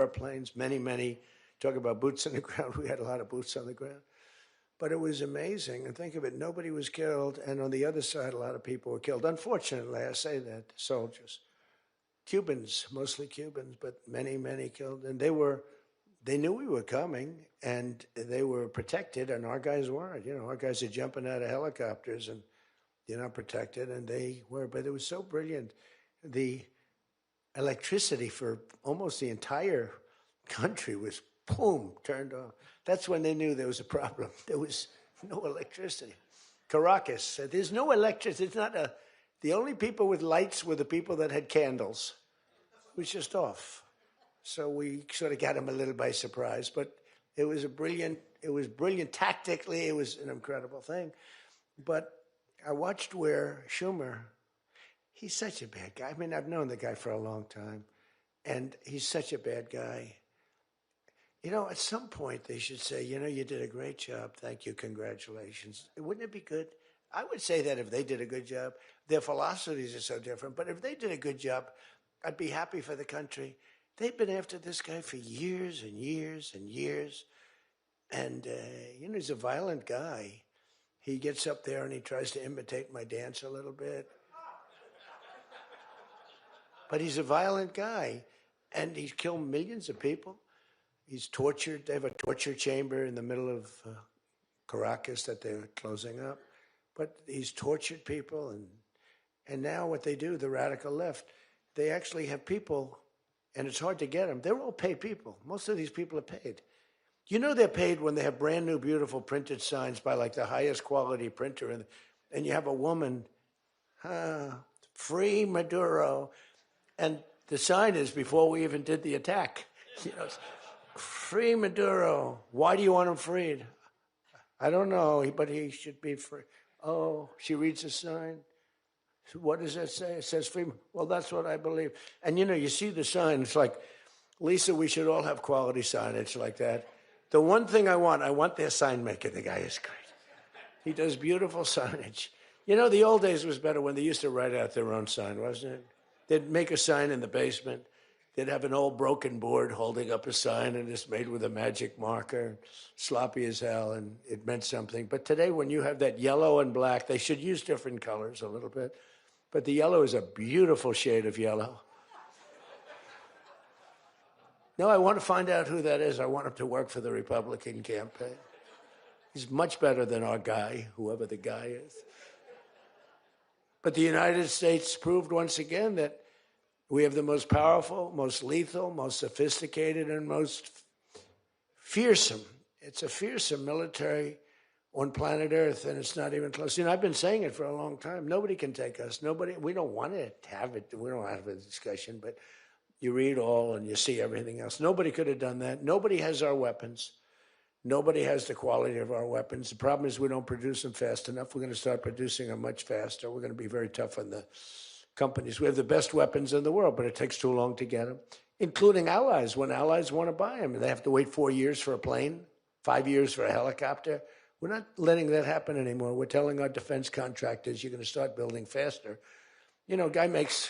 airplanes, many. Talk about boots on the ground. We had a lot of boots on the ground. But it was amazing. And think of it, nobody was killed. And on the other side, a lot of people were killed. Unfortunately, I say that, soldiers. Cubans, mostly Cubans, but many killed. And they knew we were coming, and they were protected, and our guys weren't. You know, our guys are jumping out of helicopters, and you're not protected, and they were. But it was so brilliant. The electricity for almost the entire country was, boom, turned off. That's when they knew there was a problem. There was no electricity. Caracas said, there's no electricity. It's not the only people with lights were the people that had candles. It was just off. So we sort of got them a little by surprise. But it was brilliant tactically. It was an incredible thing. But I watched where Schumer, he's such a bad guy. I mean, I've known the guy for a long time, and he's such a bad guy. You know, at some point they should say, you know, you did a great job. Thank you. Congratulations. Wouldn't it be good? I would say that if they did a good job. Their philosophies are so different. But if they did a good job, I'd be happy for the country. They've been after this guy for years and years and years. And, you know, he's a violent guy. He gets up there and he tries to imitate my dance a little bit. But he's a violent guy. And he's killed millions of people. He's tortured. They have a torture chamber in the middle of Caracas that they're closing up. But he's tortured people. And now what they do, the radical left, they actually have people, and it's hard to get them. They're all paid people. Most of these people are paid. You know they're paid when they have brand new, beautiful printed signs by like the highest quality printer. And you have a woman, free Maduro. And the sign is before we even did the attack. You know, free Maduro. Why do you want him freed? I don't know, but he should be free. Oh, she reads the sign. What does that say? It says free. Well, that's what I believe. And, you know, you see the sign. It's like, Lisa, we should all have quality signage like that. The one thing I want their sign maker. The guy is great. He does beautiful signage. You know, the old days was better when they used to write out their own sign, wasn't it? They'd make a sign in the basement. They'd have an old broken board holding up a sign, and it's made with a magic marker, sloppy as hell, and it meant something. But today, when you have that yellow and black, they should use different colors a little bit. But the yellow is a beautiful shade of yellow. No, I want to find out who that is. I want him to work for the Republican campaign. He's much better than our guy, whoever the guy is. But the United States proved once again that we have the most powerful, most lethal, most sophisticated, and most fearsome. It's a fearsome military on planet Earth, and it's not even close. You know, I've been saying it for a long time. Nobody can take us. Nobody. We don't want to have it. We don't have a discussion, but you read all and you see everything else. Nobody could have done that. Nobody has our weapons. Nobody has the quality of our weapons. The problem is we don't produce them fast enough. We're going to start producing them much faster. We're going to be very tough on the companies. We have the best weapons in the world, but it takes too long to get them, including allies. When allies want to buy them, they have to wait 4 years for a plane, 5 years for a helicopter. We're not letting that happen anymore. We're telling our defense contractors, you're going to start building faster. You know, guy makes...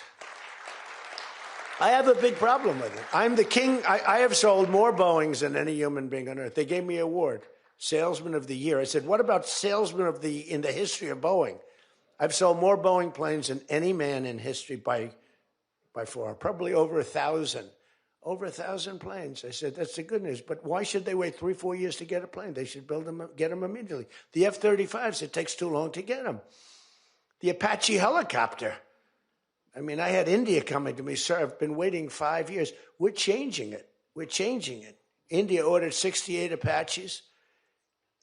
I have a big problem with it. I'm the king. I have sold more Boeings than any human being on earth. They gave me an award, Salesman of the Year. I said, what about Salesman of the in the history of Boeing? I've sold more Boeing planes than any man in history by far, probably over 1,000. Over 1,000 planes. I said, that's the good news. But why should they wait 3-4 years to get a plane? They should build them, get them immediately. The F-35s, it takes too long to get them. The Apache helicopter. I mean, I had India coming to me, sir, I've been waiting 5 years. We're changing it. We're changing it. India ordered 68 Apaches,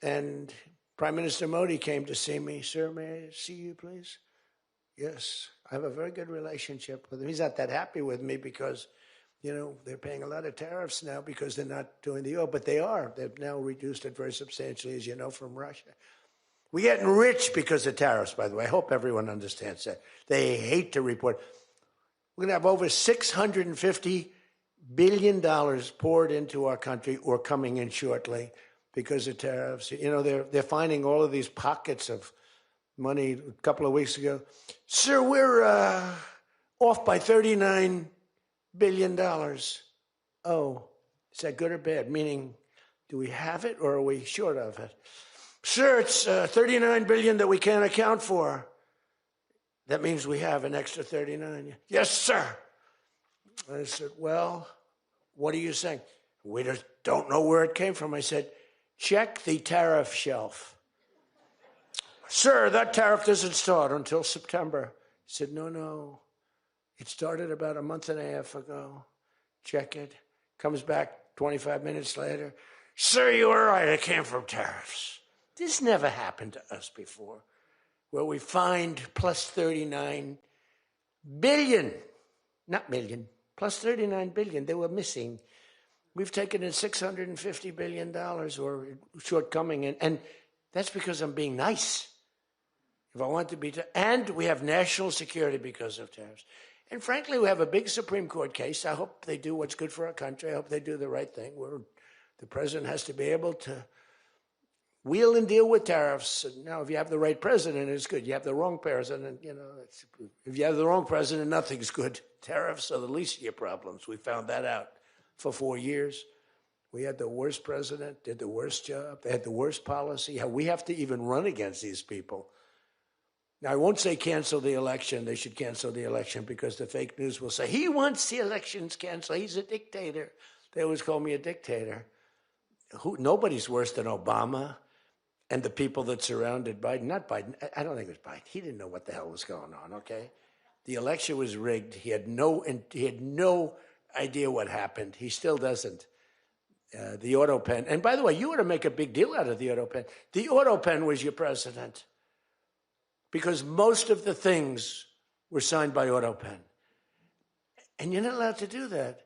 and Prime Minister Modi came to see me. Sir, may I see you, please? Yes. I have a very good relationship with him. He's not that happy with me because, you know, they're paying a lot of tariffs now because they're not doing the oil, but they are. They've now reduced it very substantially, as you know, from Russia. We're getting rich because of tariffs, by the way. I hope everyone understands that. They hate to report. We're going to have over $650 billion poured into our country or coming in shortly because of tariffs. You know, they're finding all of these pockets of money. A couple of weeks ago, sir, we're off by $39 billion. Oh, Is that good or bad? Meaning, do we have it or are we short of it? Sir, it's $39 billion that we can't account for. That means we have an extra 39. Yes, sir. I said, well, what are you saying? We just don't know where it came from. I said, check the tariff shelf. Sir, that tariff doesn't start until September. He said, no. It started about a month and a half ago. Check it. Comes back 25 minutes later. Sir, you were right. It came from tariffs. This never happened to us before, where we find plus 39 billion, not million, plus 39 billion. They were missing. We've taken in $650 billion or shortcoming, and that's because I'm being nice. If I want to be, and we have national security because of tariffs. And frankly, we have a big Supreme Court case. I hope they do what's good for our country. I hope they do the right thing. The president has to be able to wheel and deal with tariffs. Now, if you have the right president, it's good. You have the wrong president, if you have the wrong president, nothing's good. Tariffs are the least of your problems. We found that out for 4 years. We had the worst president, did the worst job. They had the worst policy. How we have to even run against these people. Now, I won't say cancel the election. They should cancel the election because the fake news will say, he wants the elections canceled. He's a dictator. They always call me a dictator. Nobody's worse than Obama and the people that surrounded Biden. Not Biden. I don't think it was Biden. He didn't know what the hell was going on, okay? The election was rigged. He had no idea what happened. He still doesn't. The autopen. And by the way, you ought to make a big deal out of the autopen. The autopen was your president because most of the things were signed by autopen. And you're not allowed to do that.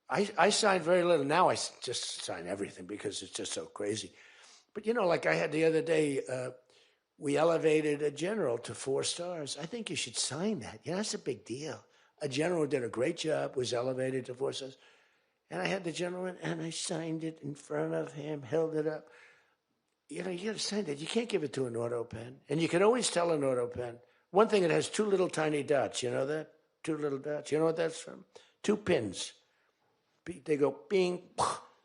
I signed very little. Now I just sign everything because it's just so crazy. But, like I had the other day, we elevated a general to 4 stars. I think you should sign that. That's a big deal. A general did a great job, was elevated to 4 stars. And I had the general in, and I signed it in front of him, held it up. You got to sign that. You can't give it to an autopen. And you can always tell an autopen. One thing, it has 2 little tiny dots. You know that? 2 little dots. You know what that's from? 2 pins. They go bing,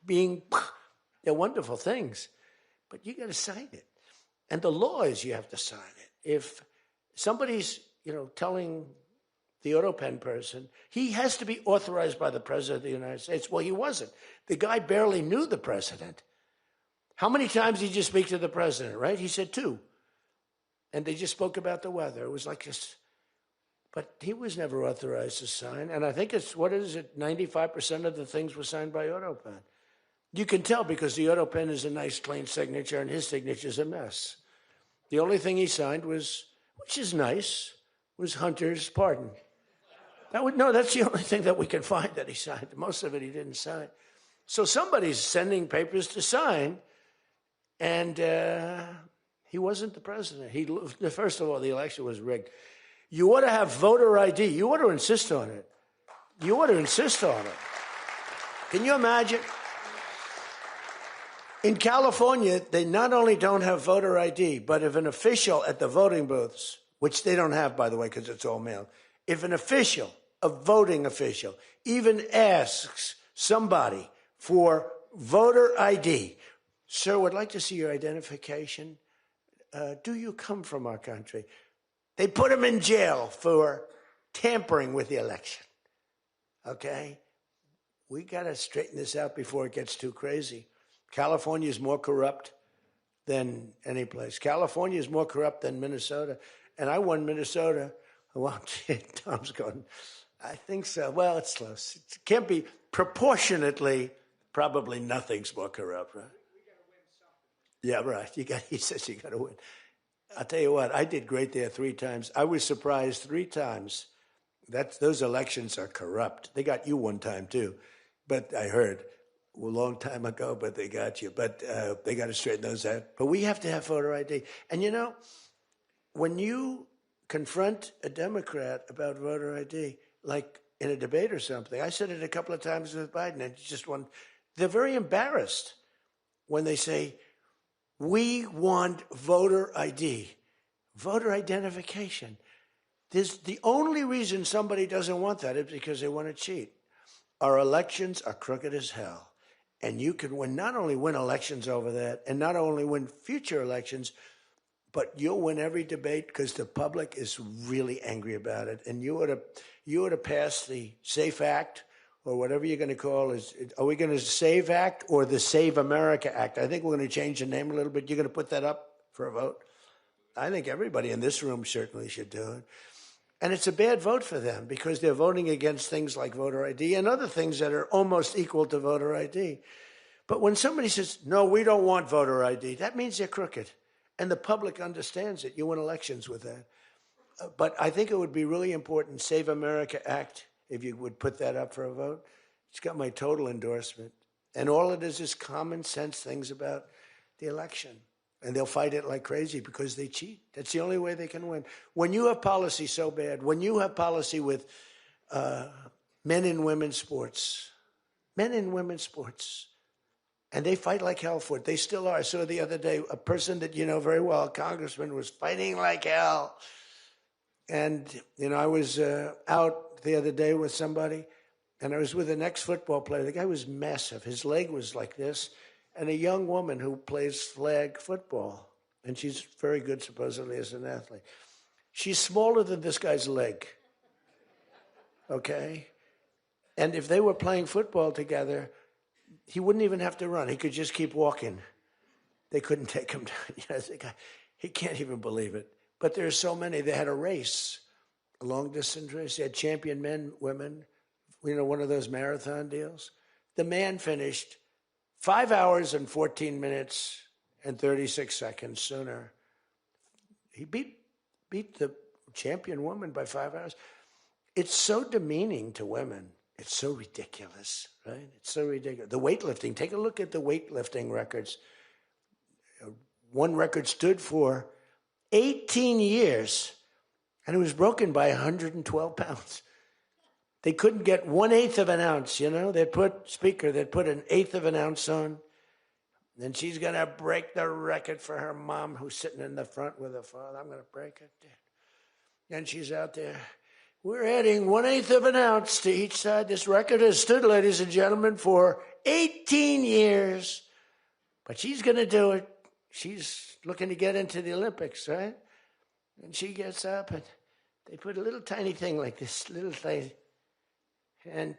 bing. They're wonderful things. But you got to sign it. And the law is you have to sign it. If somebody's, telling the autopen person, he has to be authorized by the president of the United States. Well, he wasn't. The guy barely knew the president. How many times did you speak to the president, right? He said 2. And they just spoke about the weather. It was like this. But he was never authorized to sign. And I think 95% of the things were signed by autopen. You can tell because the autopen is a nice, clean signature, and his signature is a mess. The only thing he signed was, which is nice, was Hunter's pardon. That's the only thing that we can find that he signed. Most of it he didn't sign. So somebody's sending papers to sign, and he wasn't the president. First of all, the election was rigged. You ought to have voter ID. You ought to insist on it. You ought to insist on it. Can you imagine? In California, they not only don't have voter ID, but if an official at the voting booths, which they don't have, by the way, because it's all mail, if an official, a voting official, even asks somebody for voter ID, sir, would like to see your identification. Do you come from our country? They put him in jail for tampering with the election. Okay? We got to straighten this out before it gets too crazy. California is more corrupt than any place. California is more corrupt than Minnesota. And I won Minnesota. Well, Tom's going, I think so. Well, it's close. It can't be proportionately, probably nothing's more corrupt, right? We got to win something. Yeah, right. He says you got to win. I'll tell you what, I did great there 3 times. I was surprised 3 times. Those elections are corrupt. They got you 1 time, too. But I heard a long time ago, but they got you. But they got to straighten those out. But we have to have voter ID. And, when you confront a Democrat about voter ID, like in a debate or something, I said it a couple of times with Biden, and they're very embarrassed when they say, we want voter ID, voter identification. The only reason somebody doesn't want that is because they want to cheat. Our elections are crooked as hell. And you can not only win elections over that, and not only win future elections, but you'll win every debate because the public is really angry about it. And you ought to pass the SAFE Act, or whatever you're going to call it. Are we going to SAVE Act or the Save America Act? I think we're going to change the name a little bit. You're going to put that up for a vote? I think everybody in this room certainly should do it. And it's a bad vote for them because they're voting against things like voter ID and other things that are almost equal to voter ID. But when somebody says, no, we don't want voter ID, that means they're crooked. And the public understands it. You win elections with that. But I think it would be really important, Save America Act, if you would put that up for a vote. It's got my total endorsement. And all it is common sense things about the election. And they'll fight it like crazy because they cheat. That's the only way they can win. When you have policy so bad, when you have policy with men and women's sports, and they fight like hell for it. They still are. I saw the other day a person that you know very well, a congressman, was fighting like hell. And, I was out the other day with somebody, and I was with an ex-football player. The guy was massive. His leg was like this. And a young woman who plays flag football. And she's very good, supposedly, as an athlete. She's smaller than this guy's leg. Okay? And if they were playing football together, he wouldn't even have to run. He could just keep walking. They couldn't take him down. He can't even believe it. But there are so many. They had a race, a long-distance race. They had champion men, women, one of those marathon deals. The man finished 5 hours and 14 minutes and 36 seconds sooner. He beat the champion woman by 5 hours. It's so demeaning to women. It's so ridiculous, right? It's so ridiculous. The weightlifting, take a look at the weightlifting records. One record stood for 18 years, and it was broken by 112 pounds. They couldn't get 1/8 of an ounce, They'd put an eighth of an ounce on. Then she's going to break the record for her mom, who's sitting in the front with her father. I'm going to break it. And she's out there. We're adding 1/8 of an ounce to each side. This record has stood, ladies and gentlemen, for 18 years. But she's going to do it. She's looking to get into the Olympics, right? And she gets up, and they put a little tiny thing like this, little thing. And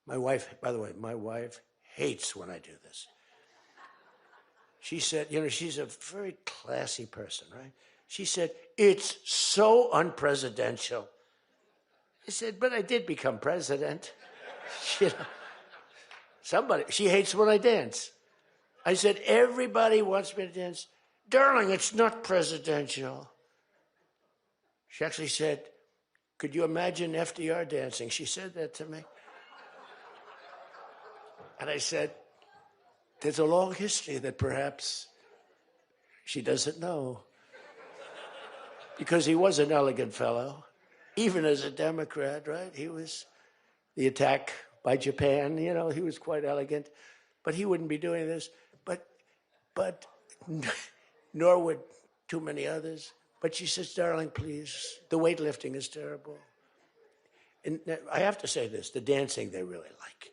my wife, by the way, my wife hates when I do this. She said, she's a very classy person, right? She said, it's so unpresidential. I said, but I did become president. She hates when I dance. I said, everybody wants me to dance. Darling, it's not presidential. She actually said, could you imagine FDR dancing? She said that to me. And I said, there's a long history that perhaps she doesn't know. Because he was an elegant fellow, even as a Democrat, right? He was the attack by Japan, he was quite elegant. But he wouldn't be doing this. But nor would too many others. But she says, darling, please, the weightlifting is terrible. And I have to say this, the dancing they really like.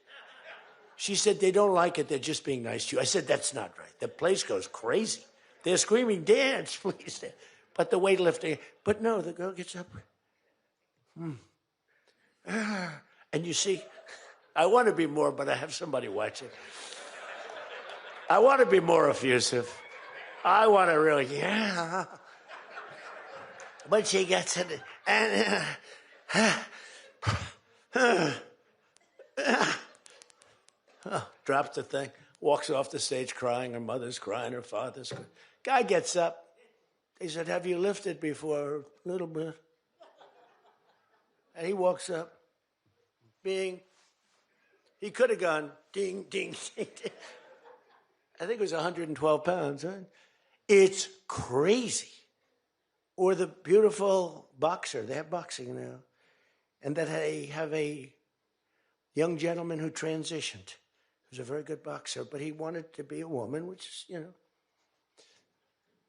She said, they don't like it, they're just being nice to you. I said, that's not right. The place goes crazy. They're screaming, dance, please. But the weightlifting, but no, the girl gets up. And you see, I want to be more, but I have somebody watching. I want to be more effusive. I want to really, But she gets it, and drops the thing, walks off the stage crying. Her mother's crying, her father's crying. Guy gets up. He said, have you lifted before? A little bit. And he walks up, bing. He could have gone ding, ding, ding, ding. I think it was 112 pounds, right? It's crazy. Or the beautiful boxer. They have boxing now. And that they have a young gentleman who transitioned. He was a very good boxer, but he wanted to be a woman, which is,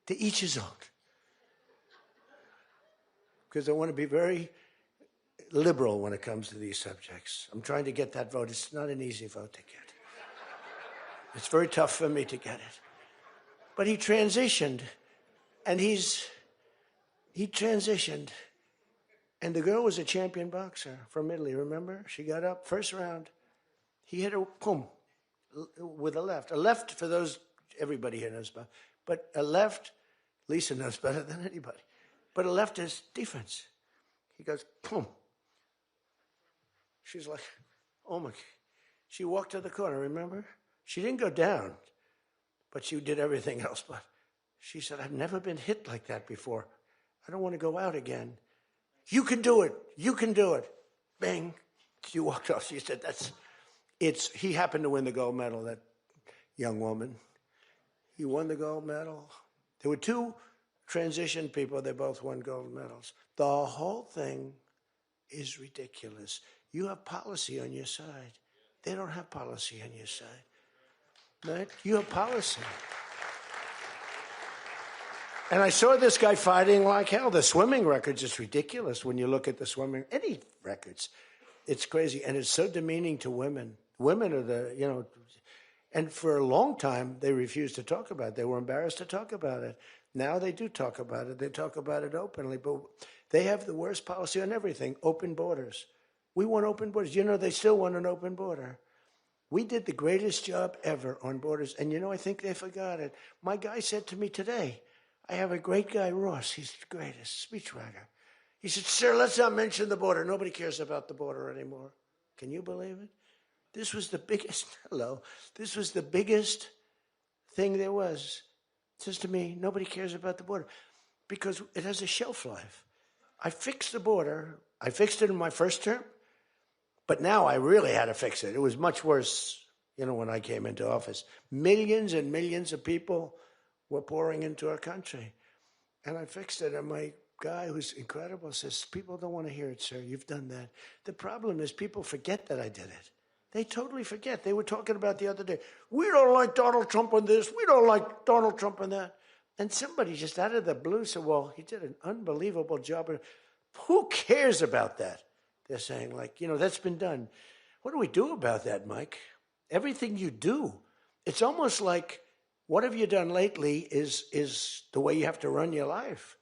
to each his own. Because I want to be very liberal when it comes to these subjects. I'm trying to get that vote. It's not an easy vote to get. It's very tough for me to get it. But he transitioned, and he transitioned. And the girl was a champion boxer from Italy, remember? She got up, first round. He hit her, boom, with a left. A left, for those, everybody here knows about, but a left, Lisa knows better than anybody. But a left is defense. He goes, boom. She's like, oh my. She walked to the corner, remember? She didn't go down, but she did everything else. But she said, I've never been hit like that before. I don't want to go out again. You can do it. You can do it. Bang. She walked off. She said, he happened to win the gold medal, that young woman. He won the gold medal. There were two transition people. They both won gold medals. The whole thing is ridiculous. You have policy on your side. They don't have policy on your side. Right? You have policy. And I saw this guy fighting like hell. The swimming records is ridiculous when you look at the swimming, any records. It's crazy. And it's so demeaning to women. Women are and for a long time, they refused to talk about it. They were embarrassed to talk about it. Now they do talk about it. They talk about it openly. But they have the worst policy on everything, open borders. We want open borders. They still want an open border. We did the greatest job ever on borders. And I think they forgot it. My guy said to me today, I have a great guy, Ross. He's the greatest speechwriter. He said, sir, let's not mention the border. Nobody cares about the border anymore. Can you believe it? This was the biggest, this was the biggest thing there was. It says to me, nobody cares about the border because it has a shelf life. I fixed the border. I fixed it in my first term, but now I really had to fix it. It was much worse, when I came into office. Millions and millions of people were pouring into our country. And I fixed it. And my guy, who's incredible, says, people don't want to hear it, sir. You've done that. The problem is people forget that I did it. They totally forget. They were talking about the other day, we don't like Donald Trump on this. We don't like Donald Trump on that. And somebody just out of the blue said, well, he did an unbelievable job. Who cares about that? They're saying, that's been done. What do we do about that, Mike? Everything you do. It's almost like, what have you done lately is the way you have to run your life.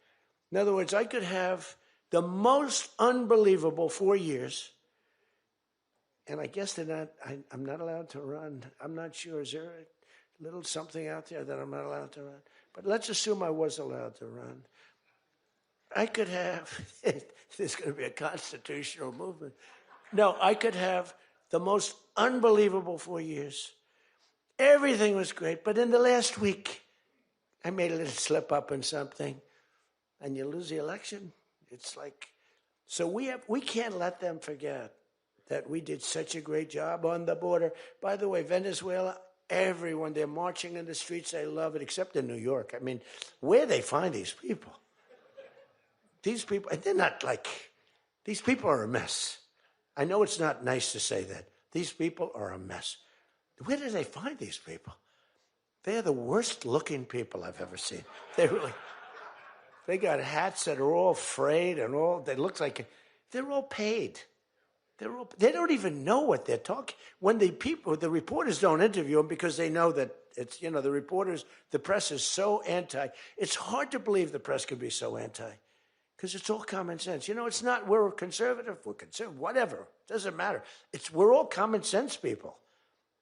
In other words, I could have the most unbelievable 4 years, and I guess I'm not allowed to run. I'm not sure. Is there a little something out there that I'm not allowed to run? But let's assume I was allowed to run. I could have, there's going to be a constitutional movement. No, I could have the most unbelievable 4 years. Everything was great, but in the last week, I made a little slip up in something, and you lose the election. It's like, so we can't let them forget that we did such a great job on the border. By the way, Venezuela, everyone, they're marching in the streets. They love it, except in New York. I mean, where they find these people? These people, and they're not these people are a mess. I know it's not nice to say that. These people are a mess. Where do they find these people? They're the worst looking people I've ever seen. They got hats that are all frayed and they look like, they're all paid. They don't even know what they're talking. When the reporters don't interview them because they know that it's, the press is so anti. It's hard to believe the press could be so anti because it's all common sense. It's not, we're conservative, whatever. Doesn't matter. We're all common sense people.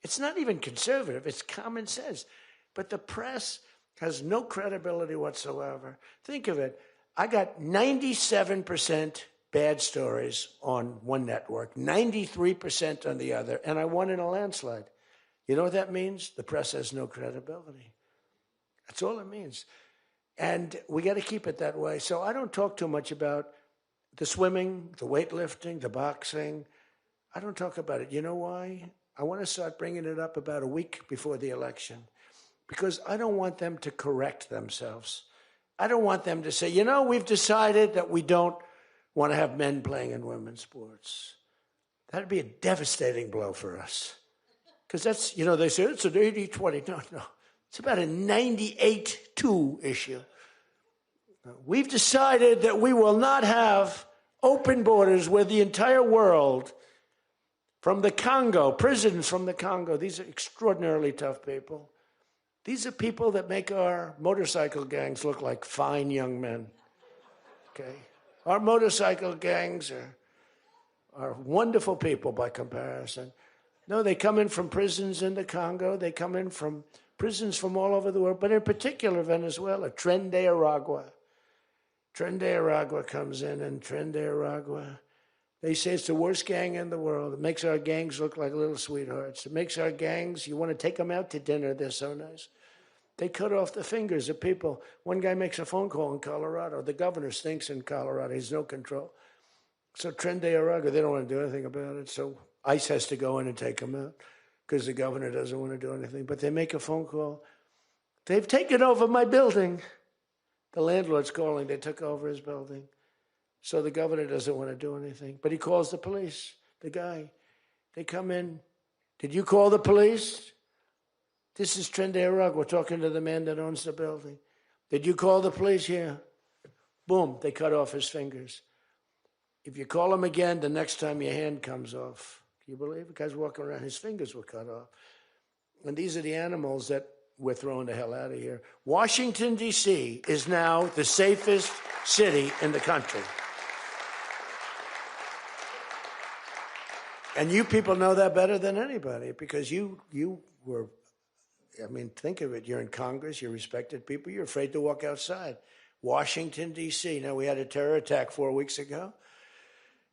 It's not even conservative. It's common sense. But the press has no credibility whatsoever. Think of it. I got 97% bad stories on one network, 93% on the other, and I won in a landslide. You know what that means? The press has no credibility. That's all it means. And we got to keep it that way. So I don't talk too much about the swimming, the weightlifting, the boxing. I don't talk about it. You know why? I want to start bringing it up about a week before the election because I don't want them to correct themselves. I don't want them to say, we've decided that we don't want to have men playing in women's sports. That would be a devastating blow for us. Because that's, they say it's an 80-20. No. It's about a 98-2 issue. We've decided that we will not have open borders where the entire world from the Congo, prisons from the Congo. These are extraordinarily tough people. These are people that make our motorcycle gangs look like fine young men. Okay? Our motorcycle gangs are wonderful people by comparison. No, they come in from prisons in the Congo. They come in from prisons from all over the world, but in particular Venezuela. Tren de Aragua. Tren de Aragua comes in, and Tren de Aragua, they say it's the worst gang in the world. It makes our gangs look like little sweethearts. It makes our gangs, you want to take them out to dinner, they're so nice. They cut off the fingers of people. One guy makes a phone call in Colorado. The governor stinks in Colorado. He's no control. So Tren de Aragua, they don't want to do anything about it. So ICE has to go in and take them out because the governor doesn't want to do anything. But they make a phone call. They've taken over my building. The landlord's calling. They took over his building. So the governor doesn't want to do anything. But he calls the police, the guy. They come in. Did you call the police? This is Tren de Aragua. We're talking to the man that owns the building. Did you call the police? Yeah. Boom, they cut off his fingers. If you call him again, the next time your hand comes off. Can you believe it? The guy's walking around, his fingers were cut off. And these are the animals that we're throwing the hell out of here. Washington, D.C. is now the safest city in the country. And you people know that better than anybody because you were, I mean, think of it. You're in Congress, you're respected people, you're afraid to walk outside. Washington, D.C. Now, we had a terror attack 4 weeks ago,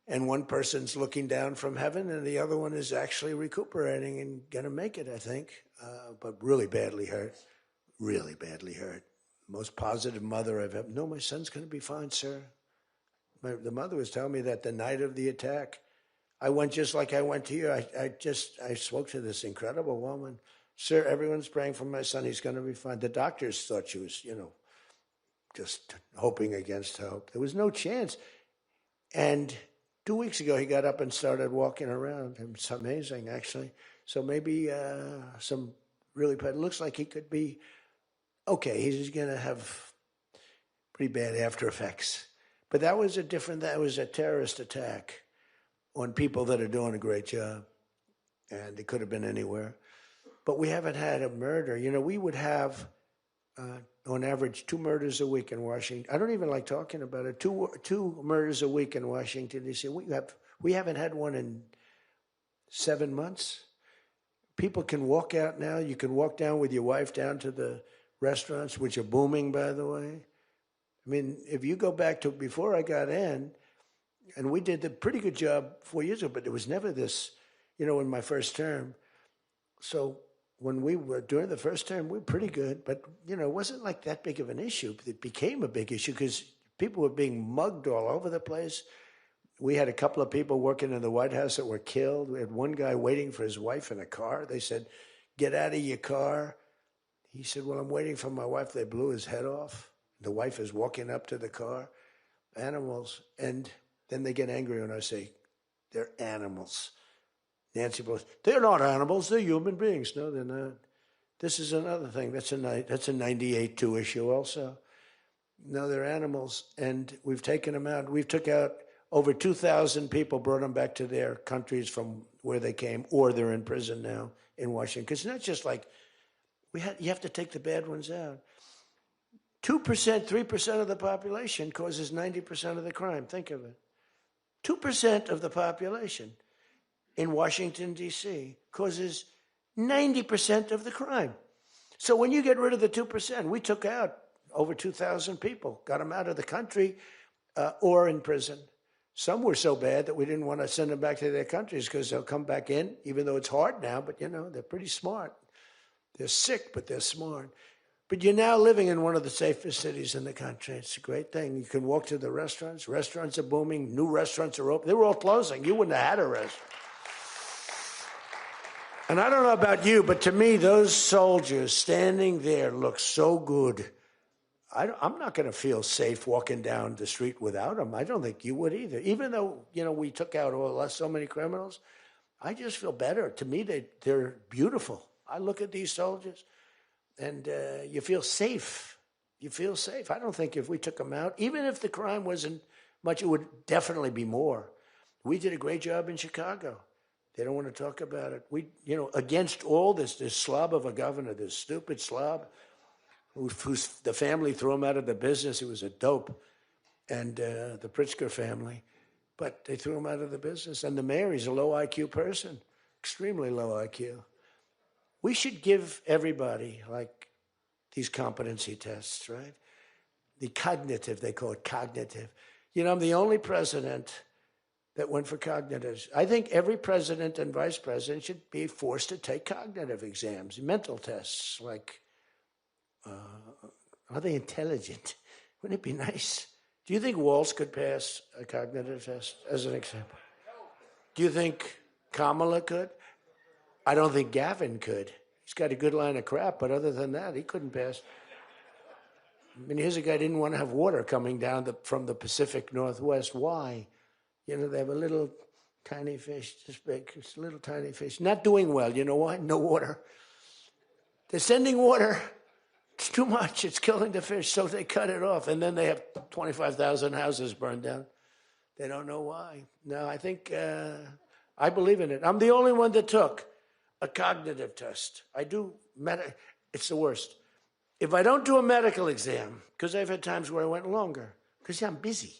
and one person's looking down from heaven, and the other one is actually recuperating and going to make it, I think, but really badly hurt. Really badly hurt. Most positive mother I've ever. No, my son's going to be fine, sir. The mother was telling me that the night of the attack, I went just like I went to you. I spoke to this incredible woman. Sir, everyone's praying for my son. He's going to be fine. The doctors thought she was, just hoping against hope. There was no chance. And 2 weeks ago, he got up and started walking around. It's amazing, actually. So maybe some really bad. It looks like he could be okay. He's going to have pretty bad after effects. But that was a terrorist attack on people that are doing a great job. And it could have been anywhere. But we haven't had a murder. We would have, on average, 2 murders a week in Washington. I don't even like talking about it. Two murders a week in Washington, D.C. We haven't had one in 7 months. People can walk out now. You can walk down with your wife down to the restaurants, which are booming, by the way. I mean, if you go back to before I got in, and we did a pretty good job 4 years ago, but it was never this, in my first term. So when we were during the first term, we were pretty good, but it wasn't like that big of an issue. It became a big issue because people were being mugged all over the place. We had a couple of people working in the White House that were killed. We had one guy waiting for his wife in a car. They said, "Get out of your car." He said, "Well, I'm waiting for my wife." They blew his head off. The wife is walking up to the car. Animals. And then they get angry when I say, "They're animals." Nancy Pelosi, "They're not animals, they're human beings." No, they're not. This is another thing. That's a 98-2 issue also. No, they're animals, and we've taken them out. We've took out over 2,000 people, brought them back to their countries from where they came, or they're in prison now in Washington. Because it's not just like, you have to take the bad ones out. 2%, 3% of the population causes 90% of the crime. Think of it. 2% of the population in Washington, D.C. causes 90% of the crime. So when you get rid of the 2%, we took out over 2,000 people, got them out of the country or in prison. Some were so bad that we didn't want to send them back to their countries because they'll come back in, even though it's hard now, but they're pretty smart. They're sick, but they're smart. But you're now living in one of the safest cities in the country. It's a great thing. You can walk to the restaurants. Restaurants are booming. New restaurants are open. They were all closing. You wouldn't have had a restaurant. And I don't know about you, but to me, those soldiers standing there look so good. I'm not going to feel safe walking down the street without them. I don't think you would either. Even though, we took out so many criminals, I just feel better. To me, they're beautiful. I look at these soldiers, and you feel safe. You feel safe. I don't think if we took them out, even if the crime wasn't much, it would definitely be more. We did a great job in Chicago. They don't want to talk about it. Against all this slob of a governor, this stupid slob, who's the family threw him out of the business. He was a dope, and the Pritzker family, but they threw him out of the business. And the mayor, he's a low IQ person, extremely low IQ. We should give everybody like these competency tests, right? The cognitive, they call it cognitive. I'm the only president that went for cognitive. I think every president and vice president should be forced to take cognitive exams, mental tests, like, are they intelligent? Wouldn't it be nice? Do you think Walz could pass a cognitive test, as an example? Do you think Kamala could? I don't think Gavin could. He's got a good line of crap, but other than that, he couldn't pass. I mean, here's a guy who didn't want to have water coming down from the Pacific Northwest. Why? They have a little tiny fish, this big. It's a little tiny fish. Not doing well. You know why? No water. They're sending water. It's too much. It's killing the fish. So they cut it off. And then they have 25,000 houses burned down. They don't know why. No, I think, I believe in it. I'm the only one that took a cognitive test. I do, it's the worst. If I don't do a medical exam, because I've had times where I went longer, because I'm busy.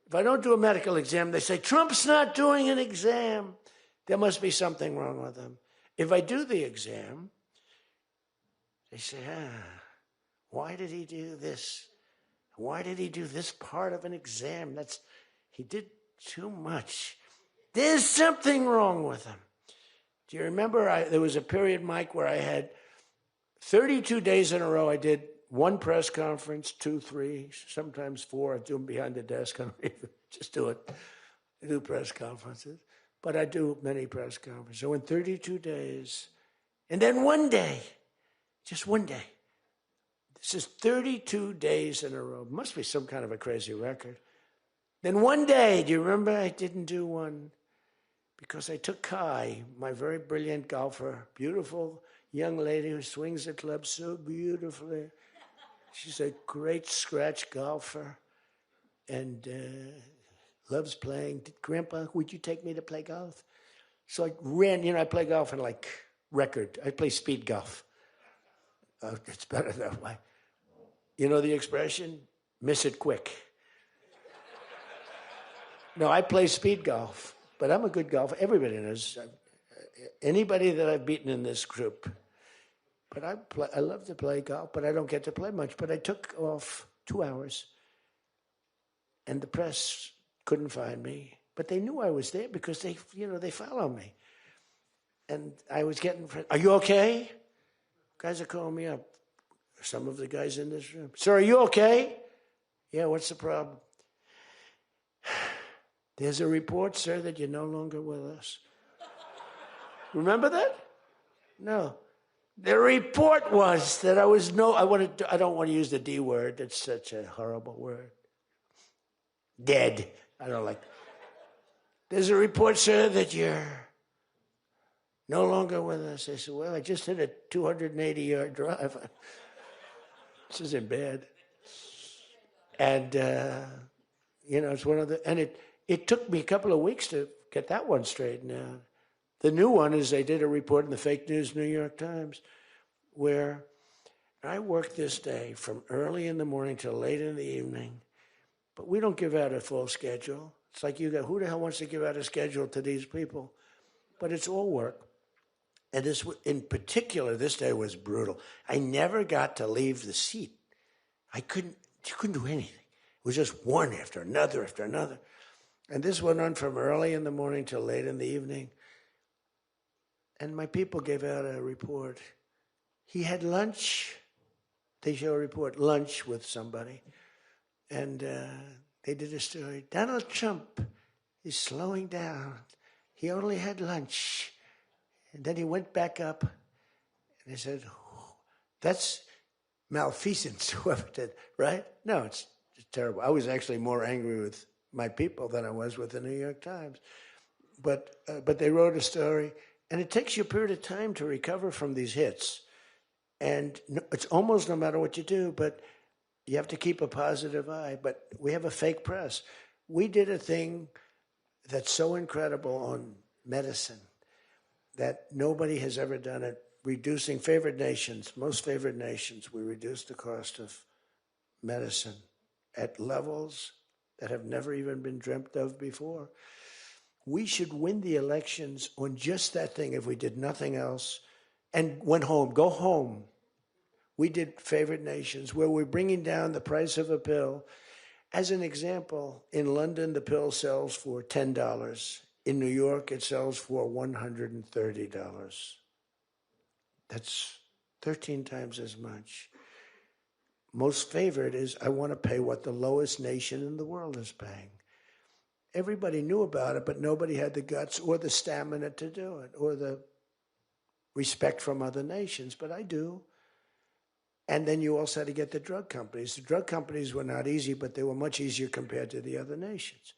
If I don't do a medical exam, they say, Trump's not doing an exam. There must be something wrong with him. If I do the exam, they say, why did he do this? Why did he do this part of an exam? He did too much. There's something wrong with him. Do you remember there was a period, Mike, where I had 32 days in a row I did one press conference, 2, 3, sometimes 4. I do them behind the desk. I don't even just do it. I do press conferences. But I do many press conferences. So in 32 days, and then one day, just one day. This is 32 days in a row. Must be some kind of a crazy record. Then one day, do you remember I didn't do one? Because I took Kai, my very brilliant golfer, beautiful young lady who swings the club so beautifully. She's a great scratch golfer and loves playing. Grandpa, would you take me to play golf? So I ran, I play golf in like record. I play speed golf. It's better that way. You know the expression? Miss it quick. No, I play speed golf, but I'm a good golfer. Everybody knows. Anybody that I've beaten in this group. But I love to play golf, but I don't get to play much. But I took off 2 hours, and the press couldn't find me. But they knew I was there because they follow me. And I was getting, are you okay? Guys are calling me up. Some of the guys in this room. Sir, are you okay? Yeah, what's the problem? There's a report, sir, that you're no longer with us. Remember that? No. The report was that I don't want to use the D word. It's such a horrible word. Dead. I don't like. There's a report, sir, that you're no longer with us. I said, well, I just hit a 280-yard drive. This isn't bad. And, it's one of the, and it took me a couple of weeks to get that one straightened out. The new one is they did a report in the fake news New York Times where I worked this day from early in the morning till late in the evening, but we don't give out a full schedule. It's like who the hell wants to give out a schedule to these people? But it's all work. And this, in particular, this day was brutal. I never got to leave the seat. You couldn't do anything. It was just one after another after another. And this went on from early in the morning till late in the evening. And my people gave out a report. He had lunch. They show a report, lunch with somebody. And they did a story. Donald Trump is slowing down. He only had lunch. And then he went back up. And they said, that's malfeasance, whoever did, right? No, it's terrible. I was actually more angry with my people than I was with the New York Times. But they wrote a story. And it takes you a period of time to recover from these hits. And it's almost no matter what you do, but you have to keep a positive eye. But we have a fake press. We did a thing that's so incredible on medicine. that nobody has ever done it, reducing favored nations, most favored nations, we reduced the cost of medicine at levels that have never even been dreamt of before. We should win the elections on just that thing if we did nothing else and went home, go home. We did favored nations where we're bringing down the price of a pill. As an example, in London, the pill sells for $10. In New York, it sells for $130. That's 13 times as much. Most favored is, I want to pay what the lowest nation in the world is paying. Everybody knew about it, but nobody had the guts or the stamina to do it, or the respect from other nations, but I do. And then you also had to get the drug companies. The drug companies were not easy, but they were much easier compared to the other nations.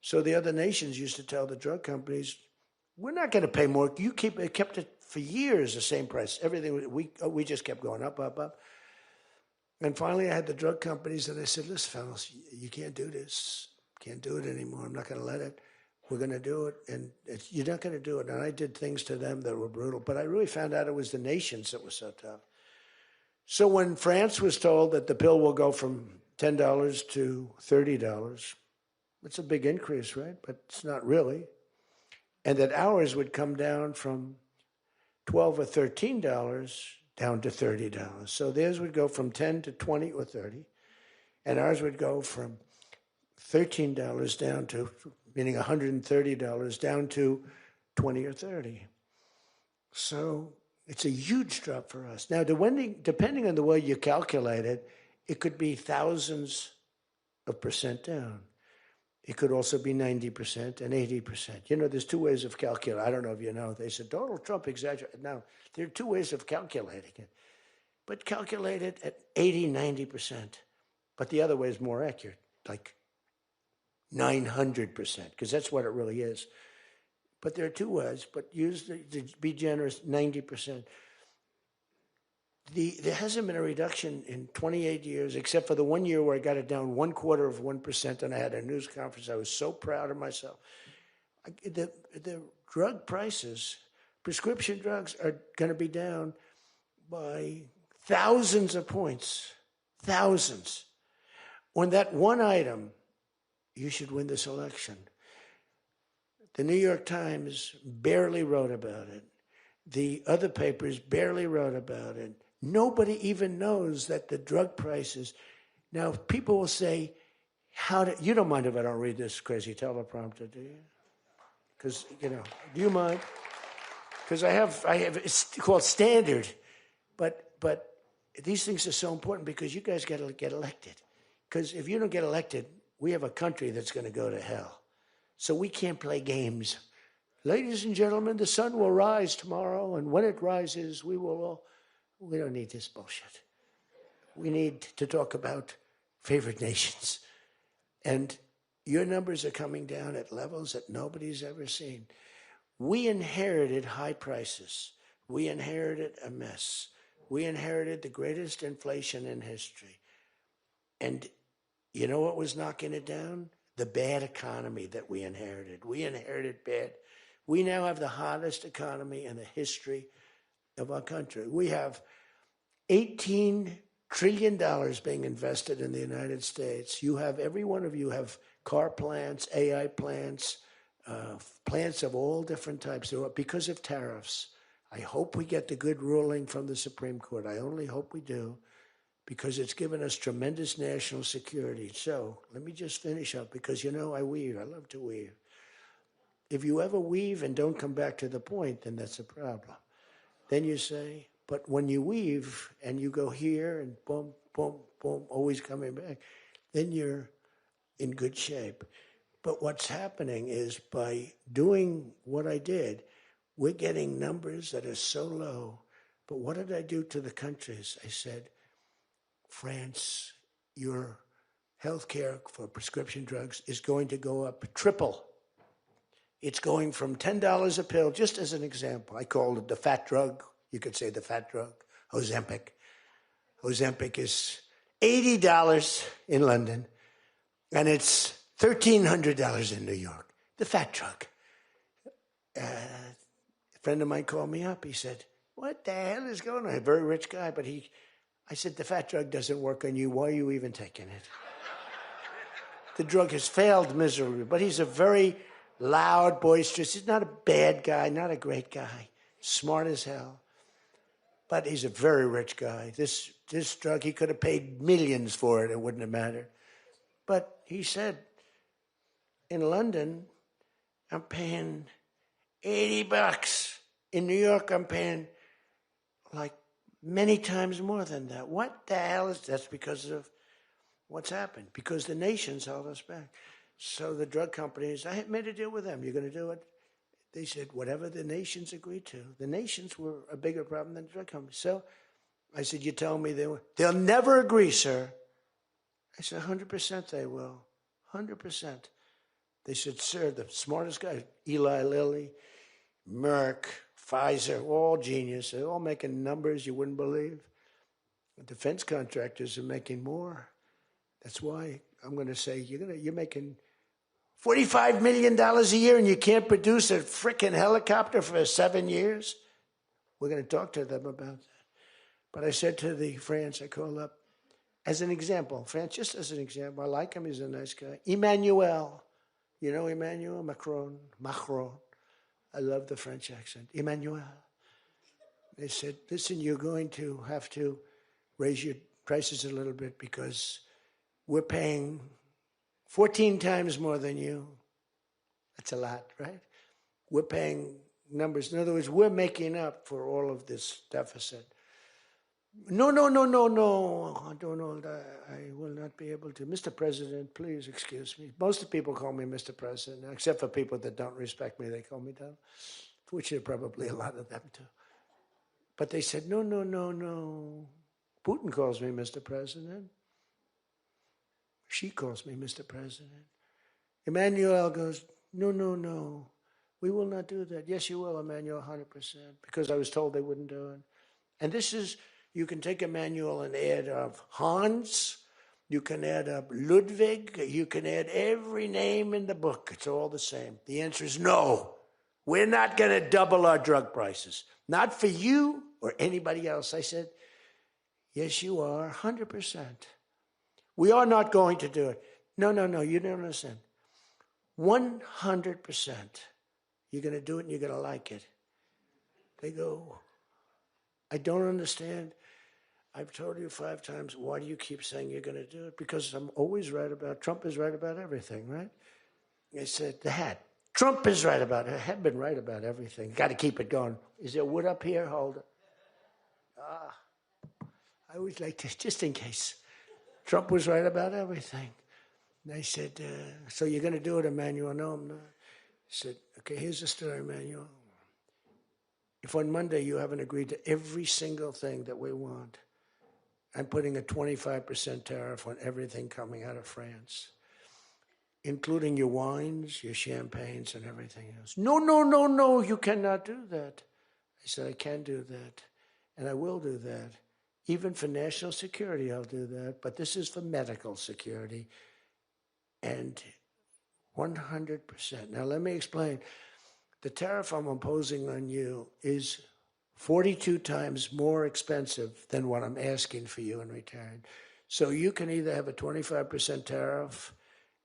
So the other nations used to tell the drug companies, we're not going to pay more. You kept it for years, the same price. Everything, we just kept going up, up, up. And finally, I had the drug companies, and I said, listen, fellas, you can't do this. Can't do it anymore. I'm not going to let it. We're going to do it, and you're not going to do it. And I did things to them that were brutal, but I really found out it was the nations that were so tough. So when France was told that the pill will go from $10 to $30, it's a big increase, right? But it's not really. And that ours would come down from $12 or $13 down to $30. So theirs would go from 10 to 20 or 30, and ours would go from $13 down to, meaning $130 down to 20 or 30. So it's a huge drop for us. Now, depending on the way you calculate it, it could be thousands of percent down. It could also be 90% and 80%. You know, there's two ways of calculating. I don't know if you know. They said Donald Trump exaggerated. Now, there are two ways of calculating it. But calculate it at 80, 90%. But the other way is more accurate, like 900%, because that's what it really is. But there are two ways, but use, to be generous, 90%. There hasn't been a reduction in 28 years, except for the 1 year where I got it down 1/4%, and I had a news conference. I was so proud of myself. The drug prices, prescription drugs, are going to be down by thousands of points, thousands. On that one item, you should win this election. The New York Times barely wrote about it. The other papers barely wrote about it. Nobody even knows that the drug prices. Now, people will say, you don't mind if I don't read this crazy teleprompter, do you? Because, do you mind? Because I have, it's called standard. But these things are so important because you guys got to get elected. Because if you don't get elected, we have a country that's going to go to hell. So we can't play games. Ladies and gentlemen, the sun will rise tomorrow, and when it rises, we don't need this bullshit. We need to talk about favored nations. And your numbers are coming down at levels that nobody's ever seen. We inherited high prices. We inherited a mess. We inherited the greatest inflation in history. And you know what was knocking it down? The bad economy that we inherited. We inherited bad. We now have the hottest economy in the history of our country. We have $18 trillion being invested in the United States. You have, every one of you have car plants, AI plants, plants of all different types. Because of tariffs. I hope we get the good ruling from the Supreme Court. I only hope we do, because it's given us tremendous national security. So let me just finish up, because I weave. I love to weave. If you ever weave and don't come back to the point, then that's a problem. Then you say, but when you weave and you go here and boom, boom, boom, always coming back, then you're in good shape. But what's happening is, by doing what I did, we're getting numbers that are so low. But what did I do to the countries? I said, France, your health care for prescription drugs is going to go up triple. It's going from $10 a pill, just as an example. I called it the fat drug. You could say the fat drug, Ozempic. Ozempic is $80 in London, and it's $1,300 in New York. The fat drug. friend of mine called me up. He said, what the hell is going on? A very rich guy, but I said, the fat drug doesn't work on you. Why are you even taking it? The drug has failed miserably, but he's a very loud, boisterous. He's not a bad guy, not a great guy, smart as hell. But he's a very rich guy. This drug, he could have paid millions for it. It wouldn't have mattered. But he said, in London, I'm paying $80. In New York, I'm paying like many times more than that. What the hell is that's because of what's happened? Because the nations held us back. So the drug companies, I had made a deal with them. You're going to do it? They said, whatever the nations agreed to. The nations were a bigger problem than the drug companies. So I said, you tell me they'll never agree, sir. I said, 100% they will. 100%. They said, sir, the smartest guy, Eli Lilly, Merck, Pfizer, all genius. They're all making numbers you wouldn't believe. The defense contractors are making more. That's why I'm going to say, you're making $45 million a year and you can't produce a frickin' helicopter for 7 years? We're going to talk to them about that. But I said to the France, I called up, as an example, France, just as an example, I like him, he's a nice guy. Emmanuel, you know Emmanuel Macron. I love the French accent. Emmanuel. They said, listen, you're going to have to raise your prices a little bit because we're paying 14 times more than you. That's a lot, right? We're paying numbers. In other words, we're making up for all of this deficit. No. I don't know that. I will not be able to. Mr. President, please excuse me. Most of the people call me Mr. President, except for people that don't respect me. They call me that, which there are probably a lot of them too. But they said, no. Putin calls me Mr. President. She calls me Mr. President. Emmanuel goes, no. We will not do that. Yes, you will, Emmanuel, 100%. Because I was told they wouldn't do it. And this is, you can take Emmanuel and add up Hans. You can add up Ludwig. You can add every name in the book. It's all the same. The answer is no. We're not going to double our drug prices. Not for you or anybody else. I said, yes, you are, 100%. We are not going to do it. No, you don't understand. 100%. You're going to do it and you're going to like it. They go, I don't understand. I've told you 5 times, why do you keep saying you're going to do it? Because I'm always right about, Trump is right about everything, right? I said, the hat. Trump is right about it. I have been right about everything. Got to keep it going. Is there wood up here? Hold it. I always like to, just in case. Trump was right about everything. And I said, so you're going to do it, Emmanuel? No, I'm not. I said, okay, here's the story, Emmanuel. If on Monday you haven't agreed to every single thing that we want, I'm putting a 25% tariff on everything coming out of France, including your wines, your champagnes, and everything else. No, you cannot do that. I said, I can do that, and I will do that. Even for national security, I'll do that. But this is for medical security. And 100%. Now, let me explain. The tariff I'm imposing on you is 42 times more expensive than what I'm asking for you in return. So you can either have a 25% tariff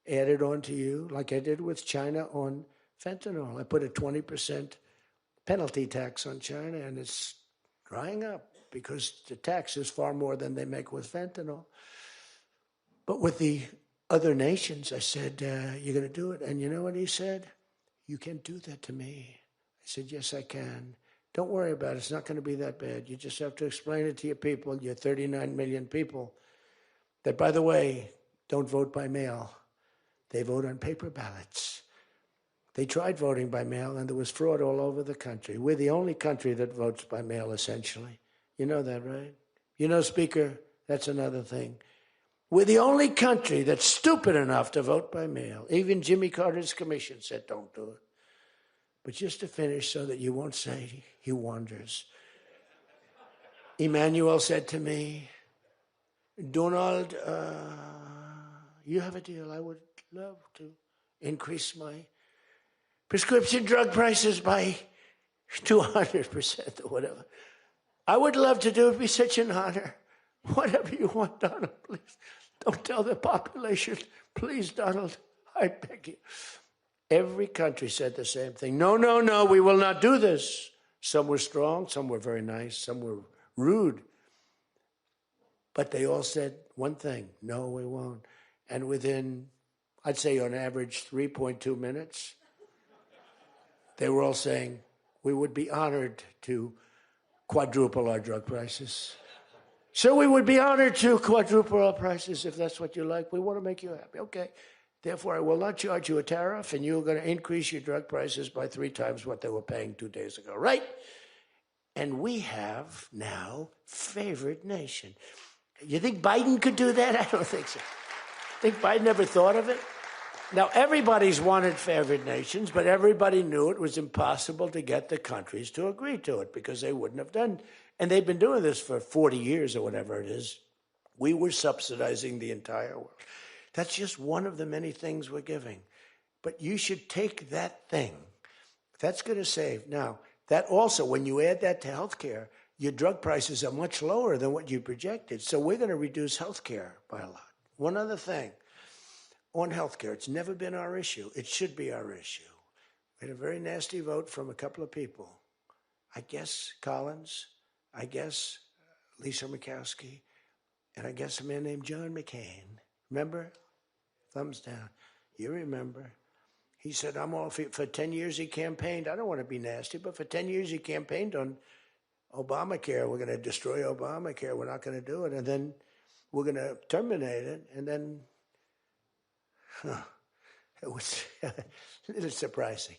added on to you, like I did with China on fentanyl. I put a 20% penalty tax on China, and it's drying up, because the tax is far more than they make with fentanyl. But with the other nations, I said, you're going to do it. And you know what he said? You can't do that to me. I said, yes, I can. Don't worry about it. It's not going to be that bad. You just have to explain it to your people, your 39 million people, that, by the way, don't vote by mail. They vote on paper ballots. They tried voting by mail, and there was fraud all over the country. We're the only country that votes by mail, essentially. You know that, right? You know, Speaker, that's another thing. We're the only country that's stupid enough to vote by mail. Even Jimmy Carter's commission said, don't do it. But just to finish so that you won't say he wanders. Emmanuel said to me, Donald, you have a deal. I would love to increase my prescription drug prices by 200% or whatever. I would love to do it. It'd be such an honor. Whatever you want, Donald, please. Don't tell the population. Please, Donald, I beg you. Every country said the same thing. No, no, no, we will not do this. Some were strong, some were very nice, some were rude. But they all said one thing, no, we won't. And within, I'd say on average, 3.2 minutes, they were all saying, we would be honored to quadruple our drug prices. So we would be honored to quadruple our prices if that's what you like. We want to make you happy. Okay. Therefore, I will not charge you a tariff, and you're going to increase your drug prices by 3 times what they were paying 2 days ago, right? And we have now favored nation. You think Biden could do that? I don't think so. Think Biden ever thought of it? Now, everybody's wanted favored nations, but everybody knew it was impossible to get the countries to agree to it because they wouldn't have done. And they've been doing this for 40 years or whatever it is. We were subsidizing the entire world. That's just one of the many things we're giving. But you should take that thing. That's going to save. Now, that also, when you add that to healthcare, your drug prices are much lower than what you projected. So we're going to reduce healthcare by a lot. One other thing. On healthcare, it's never been our issue. It should be our issue. We had a very nasty vote from a couple of people. I guess Collins, I guess Lisa Murkowski, and I guess a man named John McCain. Remember? Thumbs down. You remember. He said, I'm all for 10 years he campaigned. I don't want to be nasty, but for 10 years he campaigned on Obamacare. We're going to destroy Obamacare. We're not going to do it. And then we're going to terminate it. And then it was a little surprising.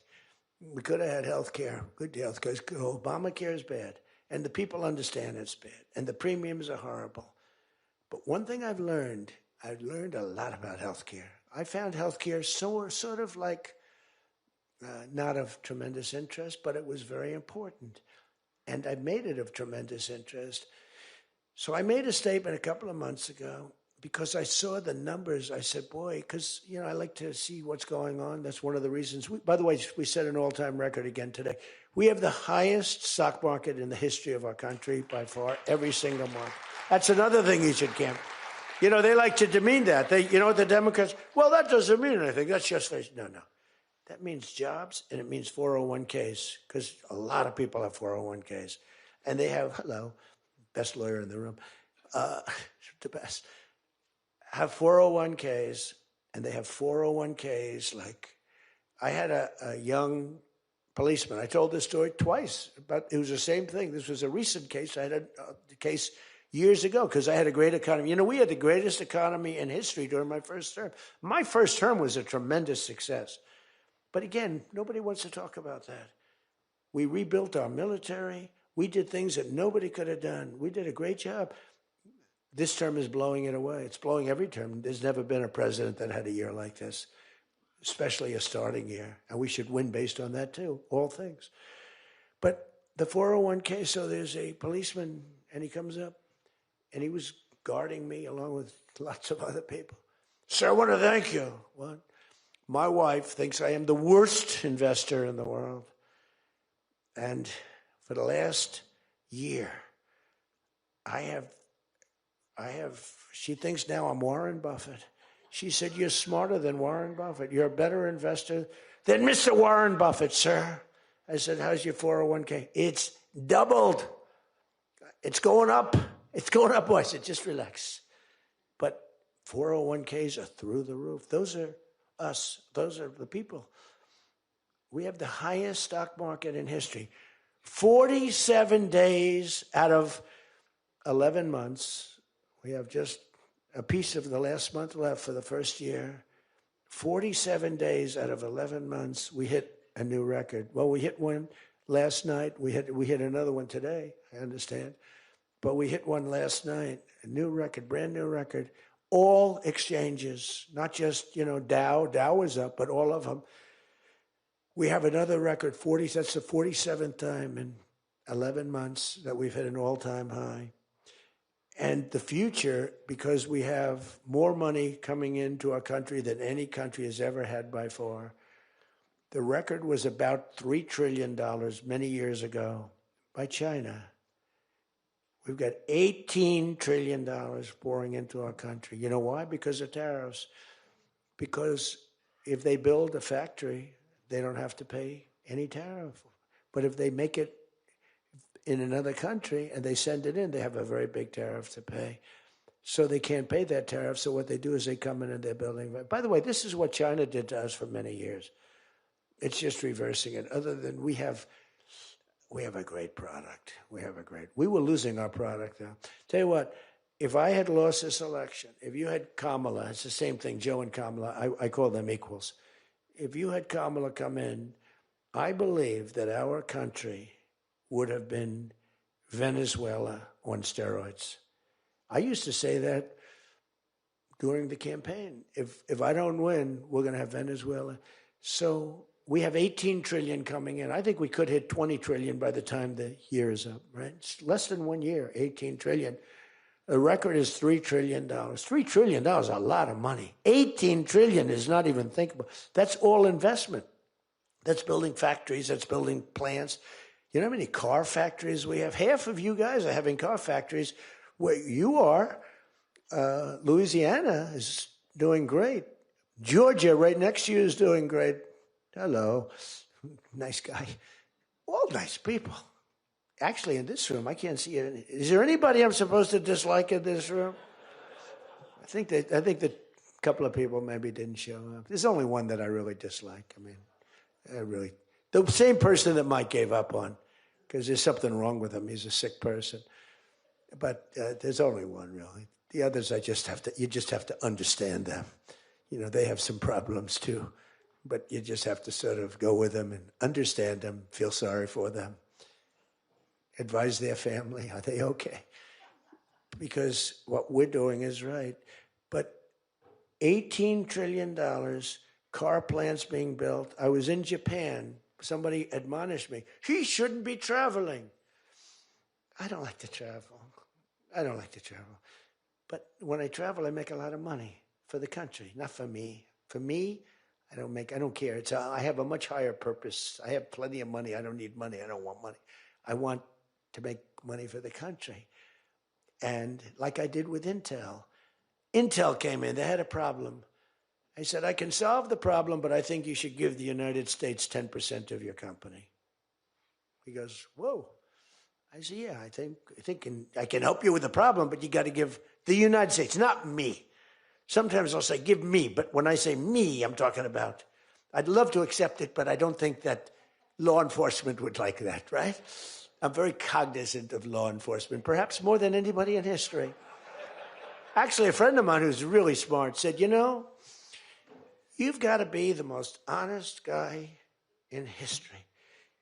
We could have had health care, good health care. Obamacare is bad. And the people understand it's bad. And the premiums are horrible. But one thing I've learned a lot about healthcare. I found healthcare sort of like not of tremendous interest, but it was very important. And I made it of tremendous interest. So I made a statement a couple of months ago because I saw the numbers. I said, boy, because, I like to see what's going on. That's one of the reasons. By the way, we set an all-time record again today. We have the highest stock market in the history of our country by far, every single market. That's another thing you should camp. They like to demean that. The Democrats, well, that doesn't mean anything. That's just, no. That means jobs, and it means 401ks, because a lot of people have 401ks. And they have, best lawyer in the room, the best, have 401ks, and they have 401ks like, I had a young policeman. I told this story twice, but it was the same thing. This was a recent case. I had a case years ago, because I had a great economy. We had the greatest economy in history during my first term. My first term was a tremendous success. But again, nobody wants to talk about that. We rebuilt our military. We did things that nobody could have done. We did a great job. This term is blowing it away. It's blowing every term. There's never been a president that had a year like this, especially a starting year. And we should win based on that too, all things. But the 401k, so there's a policeman, and he comes up, and he was guarding me along with lots of other people. Sir, I want to thank you. What? My wife thinks I am the worst investor in the world. And for the last year, she thinks now I'm Warren Buffett. She said, you're smarter than Warren Buffett. You're a better investor than Mr. Warren Buffett, sir. I said, how's your 401k? It's doubled. It's going up. It's going up. I said, just relax. But 401ks are through the roof. Those are us. Those are the people. We have the highest stock market in history. 47 days out of 11 months. We have just a piece of the last month left for the first year. 47 days out of 11 months, we hit a new record. Well, we hit one last night. We hit another one today, I understand. But we hit one last night, a new record, brand new record. All exchanges, not just, Dow. Dow was up, but all of them. We have another record, that's the 47th time in 11 months that we've hit an all-time high. And the future, because we have more money coming into our country than any country has ever had by far, The record was about $3 trillion many years ago by China. We've got $18 trillion pouring into our country. You know why? Because of tariffs. Because if they build a factory, they don't have to pay any tariff. But if they make it in another country and they send it in, they have a very big tariff to pay. So they can't pay that tariff. So what they do is they come in and they're building. By the way, this is what China did to us for many years. It's just reversing it. Other than we have a great product. We were losing our product now. Tell you what, if I had lost this election, if you had Kamala, it's the same thing, Joe and Kamala, I call them equals. If you had Kamala come in, I believe that our country would have been Venezuela on steroids. I used to say that during the campaign. If I don't win, we're going to have Venezuela. So we have 18 trillion coming in. I think we could hit 20 trillion by the time the year is up, right? It's less than 1 year, 18 trillion. The record is $3 trillion. $3 trillion is a lot of money. 18 trillion is not even thinkable. That's all investment. That's building factories. That's building plants. You know how many car factories we have? Half of you guys are having car factories. Where you are, Louisiana is doing great. Georgia, right next to you, is doing great. Hello. Nice guy. All nice people. Actually, in this room, I can't see it. Is there anybody I'm supposed to dislike in this room? I think that a couple of people maybe didn't show up. There's only one that I really dislike. I mean, the same person that Mike gave up on, because there's something wrong with him. He's a sick person. But there's only one, really. The others, you just have to understand them. You know, they have some problems too. But you just have to sort of go with them and understand them, feel sorry for them, advise their family, are they okay? Because what we're doing is right. But $18 trillion, car plants being built. I was in Japan. Somebody admonished me, he shouldn't be traveling. I don't like to travel. But when I travel, I make a lot of money for the country, not for me. For me, I don't care. I have a much higher purpose. I have plenty of money. I don't need money. I don't want money. I want to make money for the country. And like I did with Intel. Intel came in. They had a problem. I said, I can solve the problem, but I think you should give the United States 10% of your company. He goes, whoa. I said, yeah, I think I can help you with the problem, but you got to give the United States, not me. Sometimes I'll say, give me, but when I say me, I'm talking about, I'd love to accept it, but I don't think that law enforcement would like that, right? I'm very cognizant of law enforcement, perhaps more than anybody in history. Actually, a friend of mine who's really smart said, you know, you've got to be the most honest guy in history.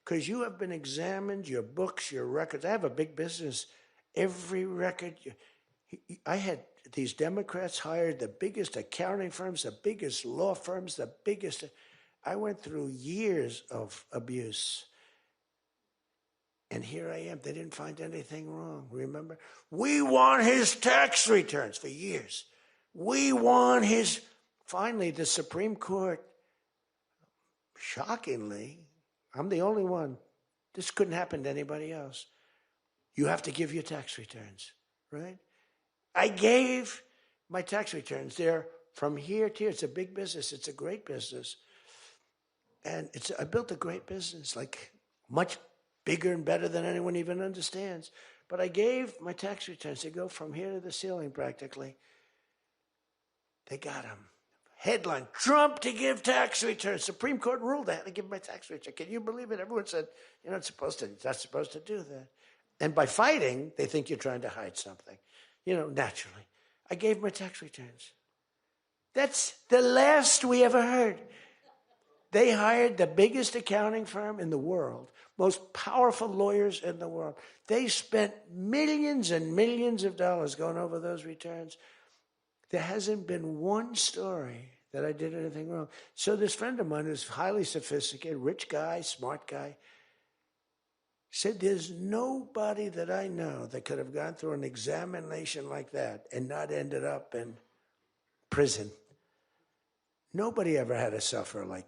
Because you have been examined, your books, your records. I have a big business. Every record. I had these Democrats hired the biggest accounting firms, the biggest law firms, the biggest. I went through years of abuse. And here I am. They didn't find anything wrong, remember? We want his tax returns for years. We want his. Finally, the Supreme Court, shockingly, I'm the only one. This couldn't happen to anybody else. You have to give your tax returns, right? I gave my tax returns. They're from here to here. It's a big business. It's a great business. And I built a great business, like much bigger and better than anyone even understands. But I gave my tax returns. They go from here to the ceiling practically. They got them. Headline, Trump to give tax returns. Supreme Court ruled I had to give my tax return. Can you believe it? Everyone said, you're not supposed to do that. And by fighting, they think you're trying to hide something. You know, naturally. I gave my tax returns. That's the last we ever heard. They hired the biggest accounting firm in the world, most powerful lawyers in the world. They spent millions and millions of dollars going over those returns. There hasn't been one story that I did anything wrong. So this friend of mine who's highly sophisticated, rich guy, smart guy, said there's nobody that I know that could have gone through an examination like that and not ended up in prison. Nobody ever had to suffer like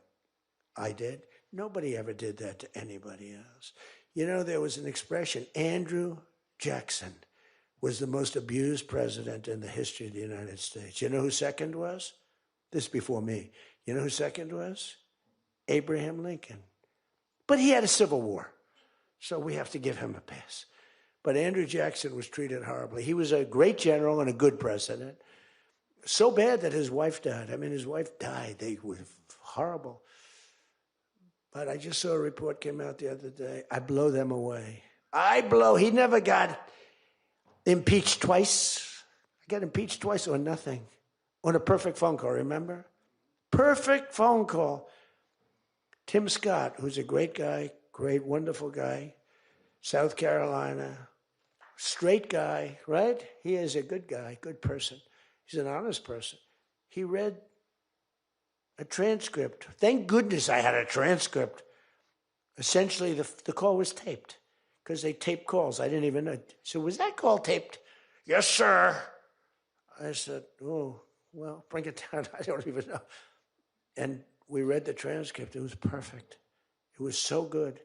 I did. Nobody ever did that to anybody else. You know, there was an expression, Andrew Jackson was the most abused president in the history of the United States. You know who second was? This is before me. You know who second was? Abraham Lincoln. But he had a civil war, so we have to give him a pass. But Andrew Jackson was treated horribly. He was a great general and a good president. So bad that his wife died. I mean, his wife died. They were horrible. But I just saw a report came out the other day. I blow them away. He never got impeached twice. I got impeached twice or nothing. On a perfect phone call, remember? Perfect phone call. Tim Scott, who's a great guy, great, wonderful guy, South Carolina, straight guy, right? He is a good guy, good person. He's an honest person. He read a transcript. Thank goodness I had a transcript. Essentially, the call was taped because they tape calls. I didn't even know. So was that call taped? Yes, sir. I said, oh, well, bring it down. I don't even know. And we read the transcript. It was perfect. It was so good.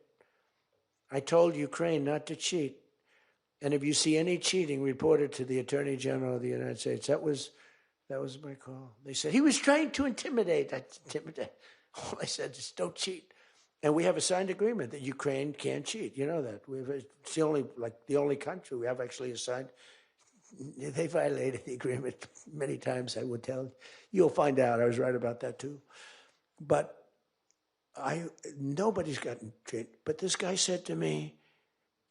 I told Ukraine not to cheat. And if you see any cheating, report it to the Attorney General of the United States. That was my call. They said, he was trying to intimidate. All I said is, don't cheat. And we have a signed agreement that Ukraine can't cheat. You know that. It's the only country we have actually a signed. They violated the agreement many times, I would tell you. You'll find out. I was right about that, too. But nobody's gotten treated. But this guy said to me,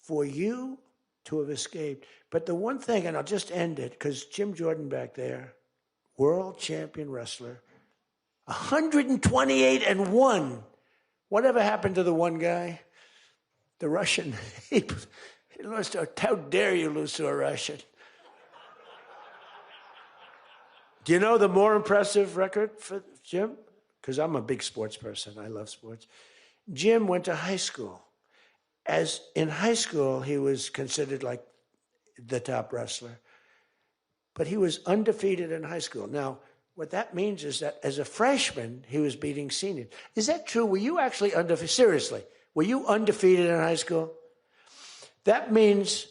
for you to have escaped. But the one thing, and I'll just end it, because Jim Jordan back there, world champion wrestler, 128-1. Whatever happened to the one guy? The Russian. He lost to, how dare you lose to a Russian? Do you know the more impressive record for Jim? Because I'm a big sports person. I love sports. Jim went to high school. As in high school, he was considered like the top wrestler. But he was undefeated in high school. Now, what that means is that as a freshman, he was beating seniors. Is that true? Were you actually undefeated? Seriously, were you undefeated in high school? That means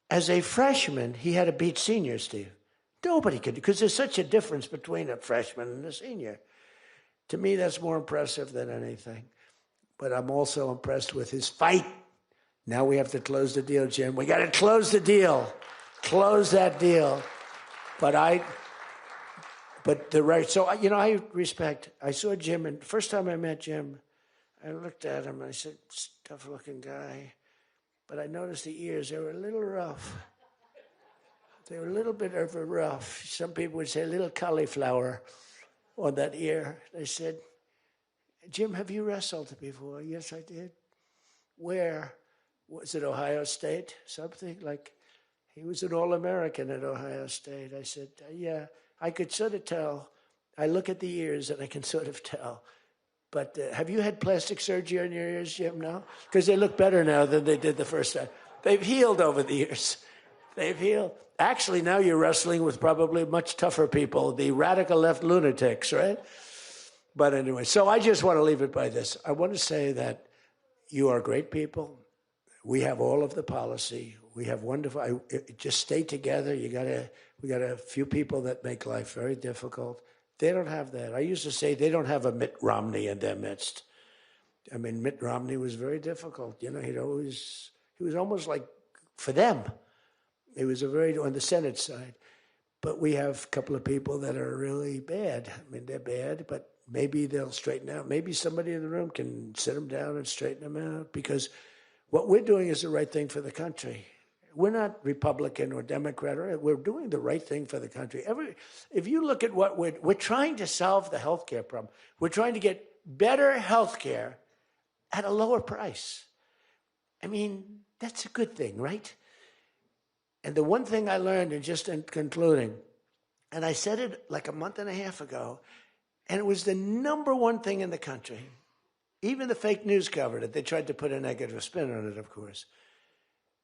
as a freshman, he had to beat seniors, Steve. Nobody could, because there's such a difference between a freshman and a senior. To me, that's more impressive than anything. But I'm also impressed with his fight. Now we have to close the deal, Jim. We got to close the deal. Close that deal. I respect. I saw Jim, and the first time I met Jim, I looked at him and I said, tough-looking guy. But I noticed the ears, they were a little rough. They were a little bit of a rough. Some people would say a little cauliflower on that ear. They said, Jim, have you wrestled before? Yes, I did. Where? Was it Ohio State? Something like, he was an All-American at Ohio State. I said, yeah, I could sort of tell. I look at the ears and I can sort of tell. But have you had plastic surgery on your ears, Jim? No? Because they look better now than they did the first time. They've healed over the years. They've healed. Actually, now you're wrestling with probably much tougher people, the radical left lunatics, right? But anyway, so I just want to leave it by this. I want to say that you are great people. We have all of the policy. We have wonderful. Just stay together. We got a few people that make life very difficult. They don't have that. I used to say they don't have a Mitt Romney in their midst. I mean, Mitt Romney was very difficult. You know, he was almost like for them. He was on the Senate side. But we have a couple of people that are really bad. I mean, they're bad, but maybe they'll straighten out. Maybe somebody in the room can sit them down and straighten them out, because what we're doing is the right thing for the country. We're not Republican or Democrat. We're doing the right thing for the country. If you look at what we're trying to solve the healthcare problem. We're trying to get better healthcare at a lower price. I mean, that's a good thing, right? And the one thing I learned, and just in concluding, and I said it like a month and a half ago, and it was the number one thing in the country. Even the fake news covered it. They tried to put a negative spin on it, of course.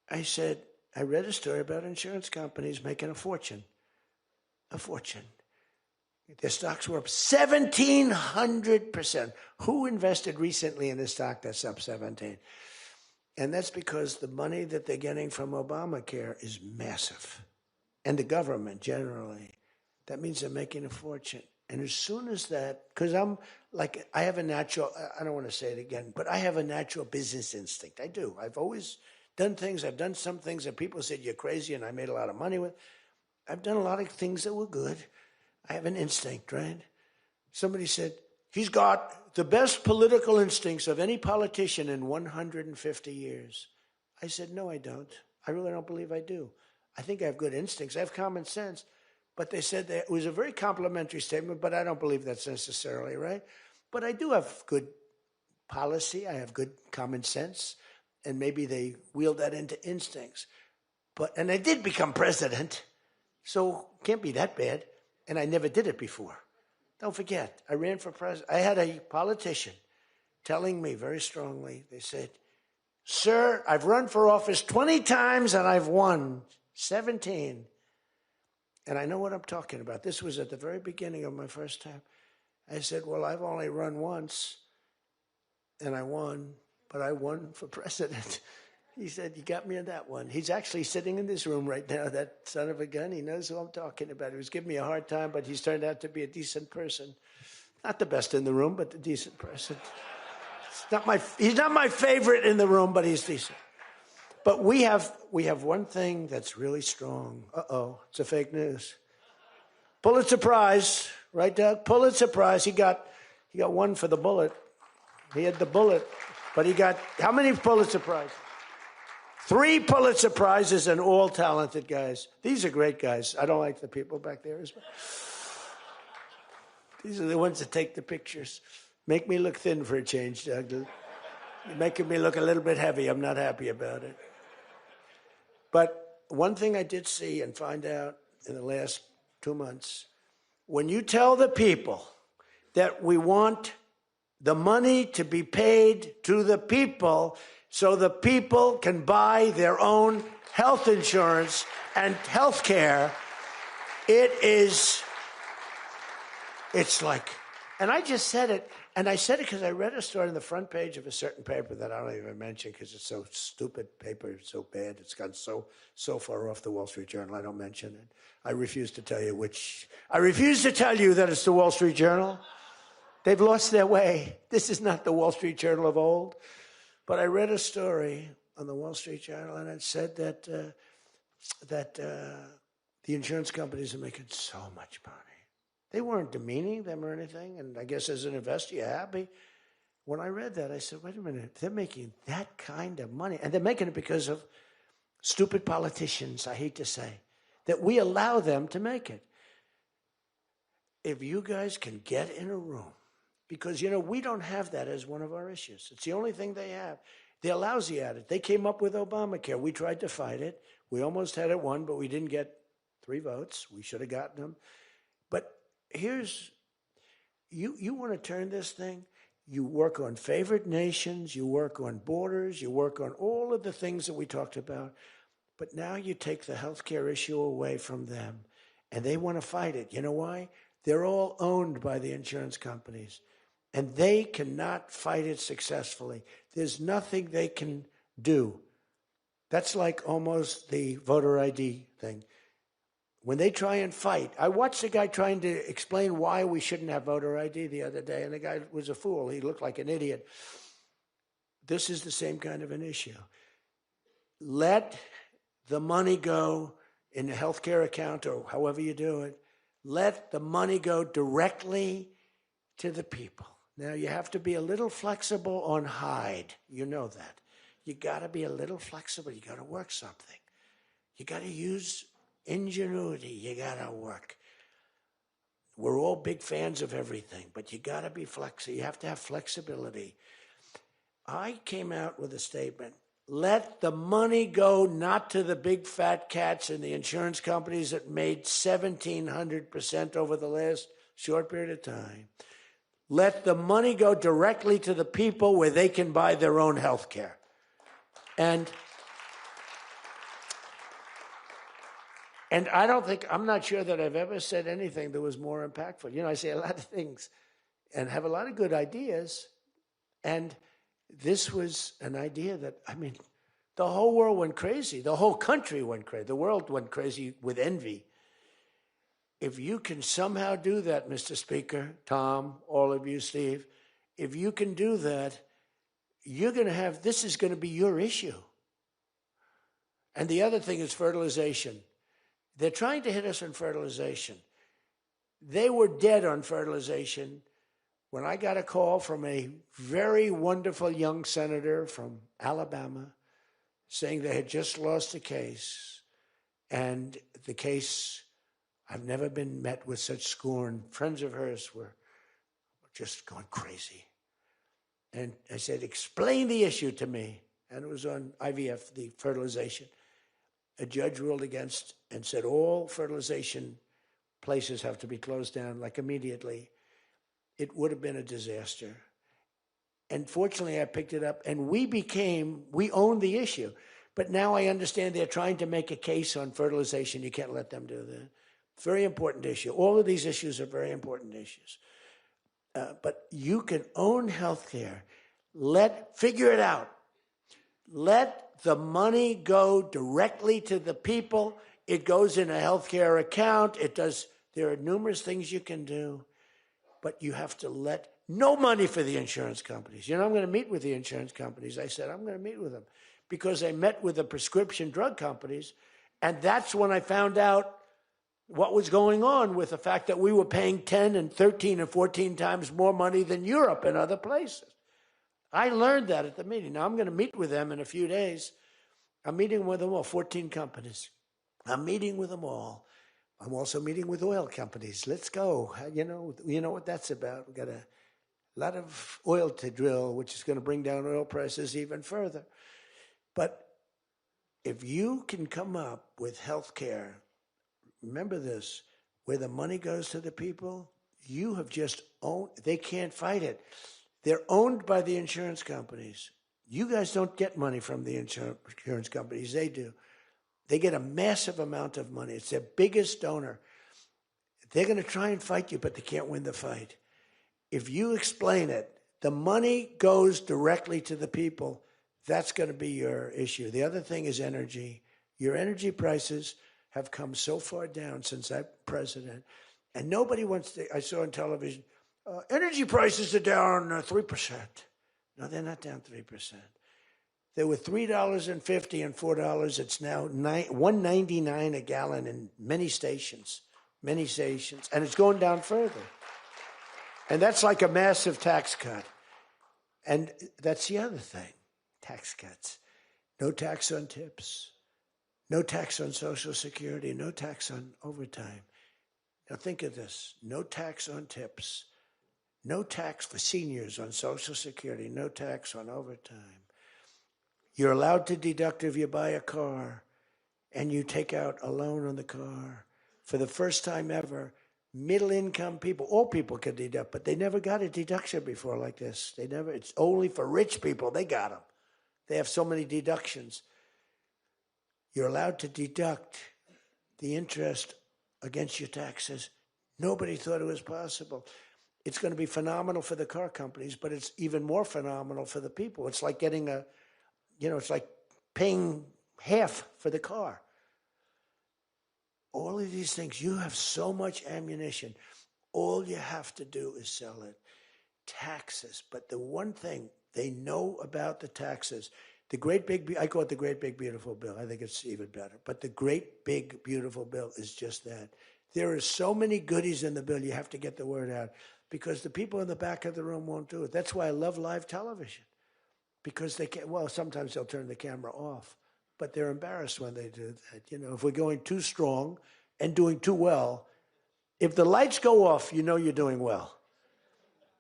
I said, I read a story about insurance companies making a fortune. A fortune. Their stocks were up 1,700%. Who invested recently in a stock that's up 17? And that's because the money that they're getting from Obamacare is massive. And the government generally. That means they're making a fortune. And as soon as that, because I have a natural, I don't want to say it again, but I have a natural business instinct. I do. I've always done things. I've done some things that people said you're crazy and I made a lot of money with. I've done a lot of things that were good. I have an instinct, right? Somebody said, he's got the best political instincts of any politician in 150 years. I said, no, I don't. I really don't believe I do. I think I have good instincts. I have common sense. But they said that it was a very complimentary statement, but I don't believe that's necessarily right. But I do have good policy. I have good common sense. And maybe they wheeled that into instincts. And I did become president, so can't be that bad. And I never did it before. Don't forget, I ran for president. I had a politician telling me very strongly, they said, sir, I've run for office 20 times and I've won 17. And I know what I'm talking about. This was at the very beginning of my first term. I said, well, I've only run once and I won, but I won for president. He said, you got me on that one. He's actually sitting in this room right now, that son of a gun. He knows who I'm talking about. He was giving me a hard time, but he's turned out to be a decent person. Not the best in the room, but a decent person. He's not my favorite in the room, but he's decent. But we have one thing that's really strong. Uh-oh, it's a fake news. Pulitzer Prize, right, Doug? Pulitzer Prize. He got one for the bullet. He had the bullet, but he got how many Pulitzer Prizes? 3 Pulitzer Prizes, and all talented guys. These are great guys. I don't like the people back there as well. These are the ones that take the pictures. Make me look thin for a change, Doug. You're making me look a little bit heavy. I'm not happy about it. But one thing I did see and find out in the last 2 months, when you tell the people that we want the money to be paid to the people so the people can buy their own health insurance and health care, it's like, and I just said it, and I said it because I read a story on the front page of a certain paper that I don't even mention because it's so stupid paper, it's so bad, it's gone so far off the Wall Street Journal, I don't mention it. I refuse to tell you that it's the Wall Street Journal. They've lost their way. This is not the Wall Street Journal of old. But I read a story on the Wall Street Journal, and it said that the insurance companies are making so much money. They weren't demeaning them or anything, and I guess as an investor, you're happy. When I read that, I said, wait a minute, they're making that kind of money, and they're making it because of stupid politicians, I hate to say, that we allow them to make it. If you guys can get in a room, because, we don't have that as one of our issues. It's the only thing they have. They're lousy at it. They came up with Obamacare. We tried to fight it. We almost had it won, but we didn't get 3 votes. We should have gotten them. But here's, you want to turn this thing, you work on favored nations, you work on borders, you work on all of the things that we talked about, but now you take the healthcare issue away from them, and they want to fight it. You know why? They're all owned by the insurance companies, and they cannot fight it successfully. There's nothing they can do. That's like almost the voter ID thing. When they try and fight, I watched a guy trying to explain why we shouldn't have voter ID the other day, and the guy was a fool. He looked like an idiot. This is the same kind of an issue. Let the money go in a healthcare account or however you do it. Let the money go directly to the people. Now, you have to be a little flexible on Hyde. You know that. You got to be a little flexible. You got to work something. You got to use ingenuity. You got to work. We're all big fans of everything, but you got to be flexible. You have to have flexibility. I came out with a statement. Let the money go not to the big fat cats and the insurance companies that made 1,700% over the last short period of time. Let the money go directly to the people where they can buy their own health care. And And I'm not sure that I've ever said anything that was more impactful. You know, I say a lot of things and have a lot of good ideas. And this was an idea that, I mean, the whole world went crazy. The whole country went crazy. The world went crazy with envy. If you can somehow do that, Mr. Speaker, Tom, all of you, Steve, if you can do that, you're going to have, this is going to be your issue. And the other thing is fertilization. They're trying to hit us on fertilization. They were dead on fertilization when I got a call from a very wonderful young senator from Alabama saying they had just lost a case. And the case, I've never been met with such scorn. Friends of hers were just going crazy. And I said, explain the issue to me. And it was on IVF, the fertilization. A judge ruled against and said all fertilization places have to be closed down, like immediately. It would have been a disaster. And fortunately, I picked it up, and we owned the issue. But now I understand they're trying to make a case on fertilization. You can't let them do that. Very important issue. All of these issues are very important issues. But you can own healthcare. Figure it out. Let the money go directly to the people. It goes in a healthcare account. There are numerous things you can do, but you have to let no money for the insurance companies. You know, I'm going to meet with the insurance companies. I said, I'm going to meet with them because I met with the prescription drug companies. And that's when I found out what was going on with the fact that we were paying 10 and 13 and 14 times more money than Europe and other places. I learned that at the meeting. Now, I'm going to meet with them in a few days. I'm meeting with them all, 14 companies. I'm meeting with them all. I'm also meeting with oil companies. Let's go. You know what that's about. We've got a lot of oil to drill, which is going to bring down oil prices even further. But if you can come up with health care, remember this, where the money goes to the people, you have just owned, they can't fight it. They're owned by the insurance companies. You guys don't get money from the insurance companies. They do. They get a massive amount of money. It's their biggest donor. They're going to try and fight you, but they can't win the fight. If you explain it, the money goes directly to the people. That's going to be your issue. The other thing is energy. Your energy prices have come so far down since I'm president, and nobody wants to. I saw on television, energy prices are down 3%. No, they're not down 3%. They were $3.50 and $4. It's now $1.99 a gallon in many stations, and it's going down further. And that's like a massive tax cut. And that's the other thing, tax cuts. No tax on tips, no tax on Social Security, no tax on overtime. Now think of this, no tax on tips, no tax for seniors on Social Security, no tax on overtime. You're allowed to deduct if you buy a car and you take out a loan on the car. For the first time ever, middle-income people, all people can deduct, but they never got a deduction before like this. It's only for rich people. They got them. They have so many deductions. You're allowed to deduct the interest against your taxes. Nobody thought it was possible. It's going to be phenomenal for the car companies, but it's even more phenomenal for the people. It's like getting it's like paying half for the car. All of these things, you have so much ammunition. All you have to do is sell it. Taxes. But the one thing they know about the taxes, I call it the great big beautiful bill. I think it's even better. But the great big beautiful bill is just that. There are so many goodies in the bill, you have to get the word out. Because the people in the back of the room won't do it. That's why I love live television. Because they can't, sometimes they'll turn the camera off. But they're embarrassed when they do that. If we're going too strong and doing too well, if the lights go off, you know you're doing well.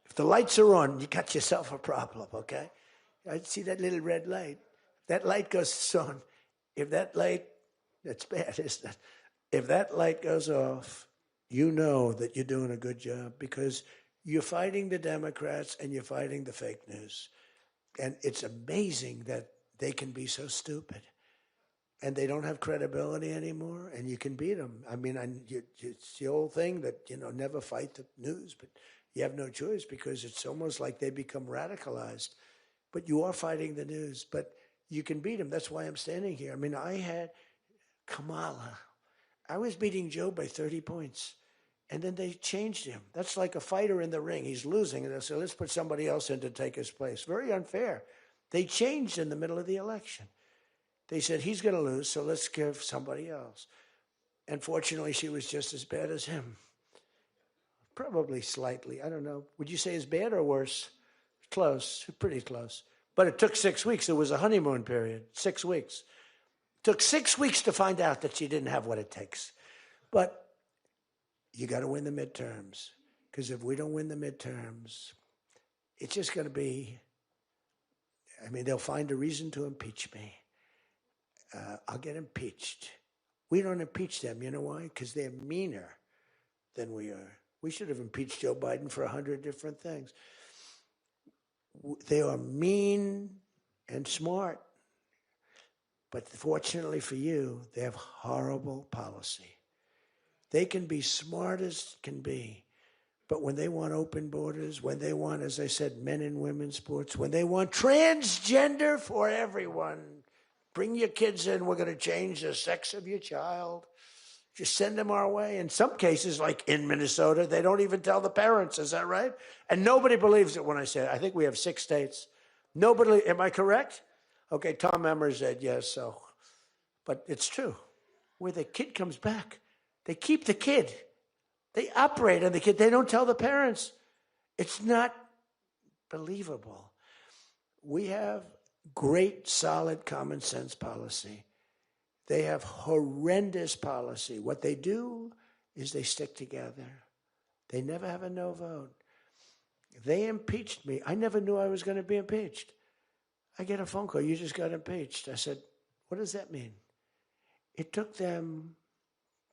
If the lights are on, you got yourself a problem, okay? I see that little red light. That light goes on. If that light, that's bad, isn't it? If that light goes off, you know that you're doing a good job because you're fighting the Democrats and you're fighting the fake news. And it's amazing that they can be so stupid. and they don't have credibility anymore, and you can beat them. I mean, it's the old thing that, never fight the news, but you have no choice because it's almost like they become radicalized. But you are fighting the news, but you can beat them. That's why I'm standing here. I mean, I had Kamala. I was beating Joe by 30 points, and then they changed him. That's like a fighter in the ring. He's losing, and they say, let's put somebody else in to take his place. Very unfair. They changed in the middle of the election. They said, he's going to lose, so let's give somebody else. And fortunately, she was just as bad as him. Probably slightly. I don't know. Would you say as bad or worse? Close. Pretty close. But it took 6 weeks. It was a honeymoon period. 6 weeks. It took 6 weeks to find out that she didn't have what it takes. But you got to win the midterms. Because if we don't win the midterms, it's just going to be, they'll find a reason to impeach me. I'll get impeached. We don't impeach them. You know why? Because they're meaner than we are. We should have impeached Joe Biden for 100 different things. They are mean and smart. But fortunately for you, they have horrible policy. They can be smart as can be. But when they want open borders, when they want, as I said, men and women's sports, when they want transgender for everyone, bring your kids in. We're going to change the sex of your child. Just send them our way. In some cases, like in Minnesota, they don't even tell the parents. Is that right? And nobody believes it when I say it. I think we have 6 states. Nobody, am I correct? Okay, Tom Emmer said yes, so. But it's true. Where the kid comes back, they keep the kid. They operate on the kid. They don't tell the parents. It's not believable. We have great, solid, common sense policy. They have horrendous policy. What they do is they stick together. They never have a no vote. They impeached me. I never knew I was going to be impeached. I get a phone call. You just got impeached. I said, what does that mean? It took them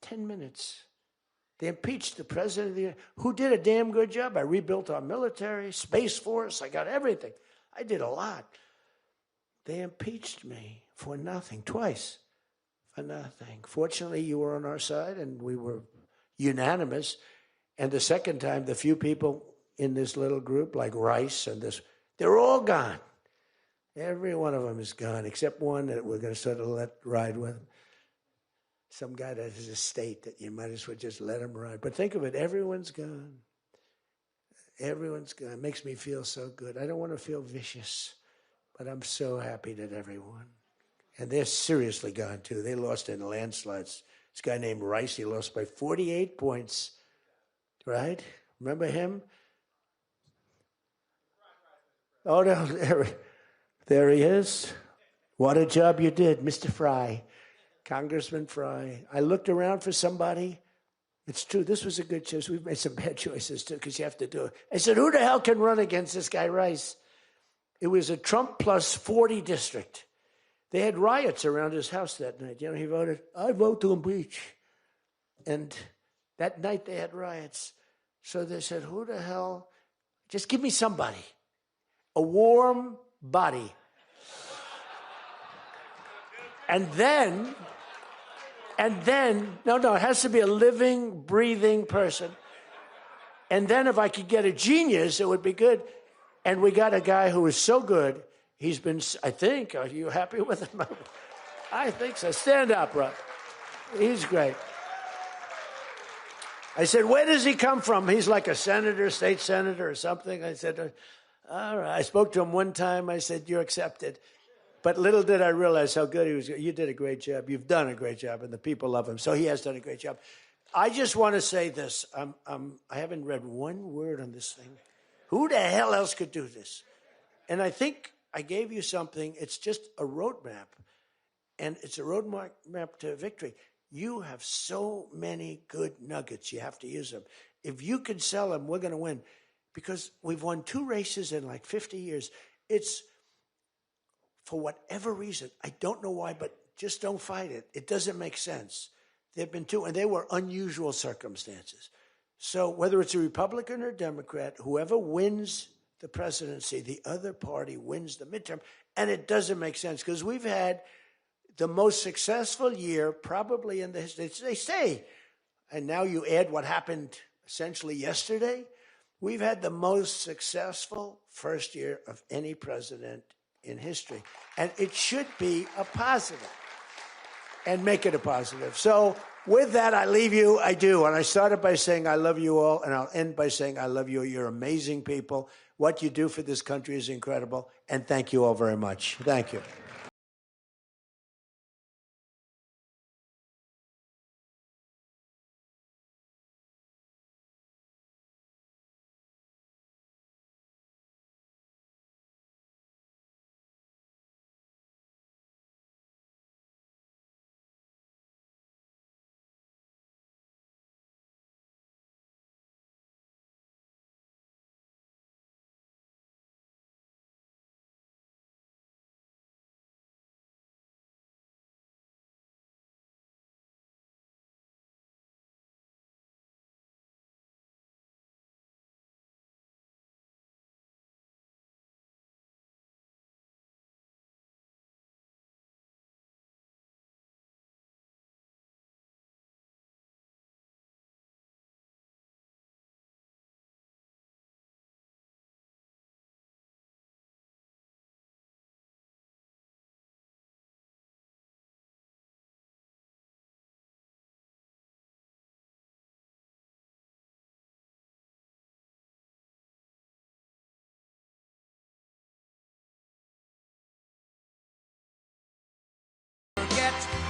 10 minutes. They impeached the president of the United States, who did a damn good job. I rebuilt our military, Space Force. I got everything. I did a lot. They impeached me for nothing, twice, for nothing. Fortunately, you were on our side, and we were unanimous. And the second time, the few people in this little group, like Rice and this, they're all gone. Every one of them is gone, except one that we're going to sort of let ride with. Some guy that has a state that you might as well just let him ride. But think of it, everyone's gone. Everyone's gone. It makes me feel so good. I don't want to feel vicious, but I'm so happy that everyone. And they're seriously gone, too. They lost in landslides. This guy named Rice, he lost by 48 points, right? Remember him? Oh, no, there he is. What a job you did, Mr. Fry. Congressman Fry. I looked around for somebody. It's true, this was a good choice. We've made some bad choices, too, because you have to do it. I said, who the hell can run against this guy, Rice? It was a Trump plus 40 district. They had riots around his house that night. He voted, I vote to impeach. And that night they had riots. So they said, who the hell? Just give me somebody. A warm body. And then, no, it has to be a living, breathing person. And then if I could get a genius, it would be good. And we got a guy who is so good. He's been, I think, are you happy with him? I think so. Stand up, Rob. He's great. I said, where does he come from? He's like a senator, state senator or something. I said, all right. I spoke to him one time. I said, you're accepted. But little did I realize how good he was. You did a great job. You've done a great job, and the people love him. So he has done a great job. I just want to say this. I haven't read one word on this thing. Who the hell else could do this? And I think I gave you something. It's just a roadmap, and it's a roadmap to victory. You have so many good nuggets. You have to use them. If you can sell them, we're going to win, because we've won 2 races in like 50 years. It's, for whatever reason, I don't know why, but just don't fight it. It doesn't make sense. There have been 2, and they were unusual circumstances. So whether it's a Republican or Democrat, whoever wins the presidency, the other party wins the midterm, and it doesn't make sense, because we've had the most successful year probably in the history. They say, and now you add what happened essentially yesterday, we've had the most successful first year of any president in history. And it should be a positive, and make it a positive. So with that, I leave you. I do. And I started by saying I love you all, and I'll end by saying I love you. You're amazing people. What you do for this country is incredible. And thank you all very much. Thank you.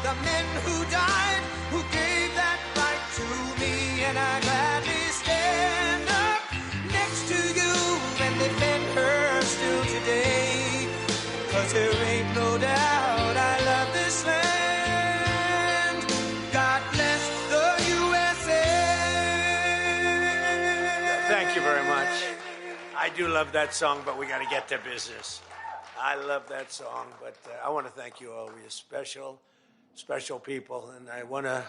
The men who died, who gave that right to me, and I gladly stand up next to you and defend her still today. 'Cause there ain't no doubt I love this land. God bless the USA. Thank you very much. I do love that song, but we got to get to business. I love that song, but I want to thank you all. You're special people. And I want to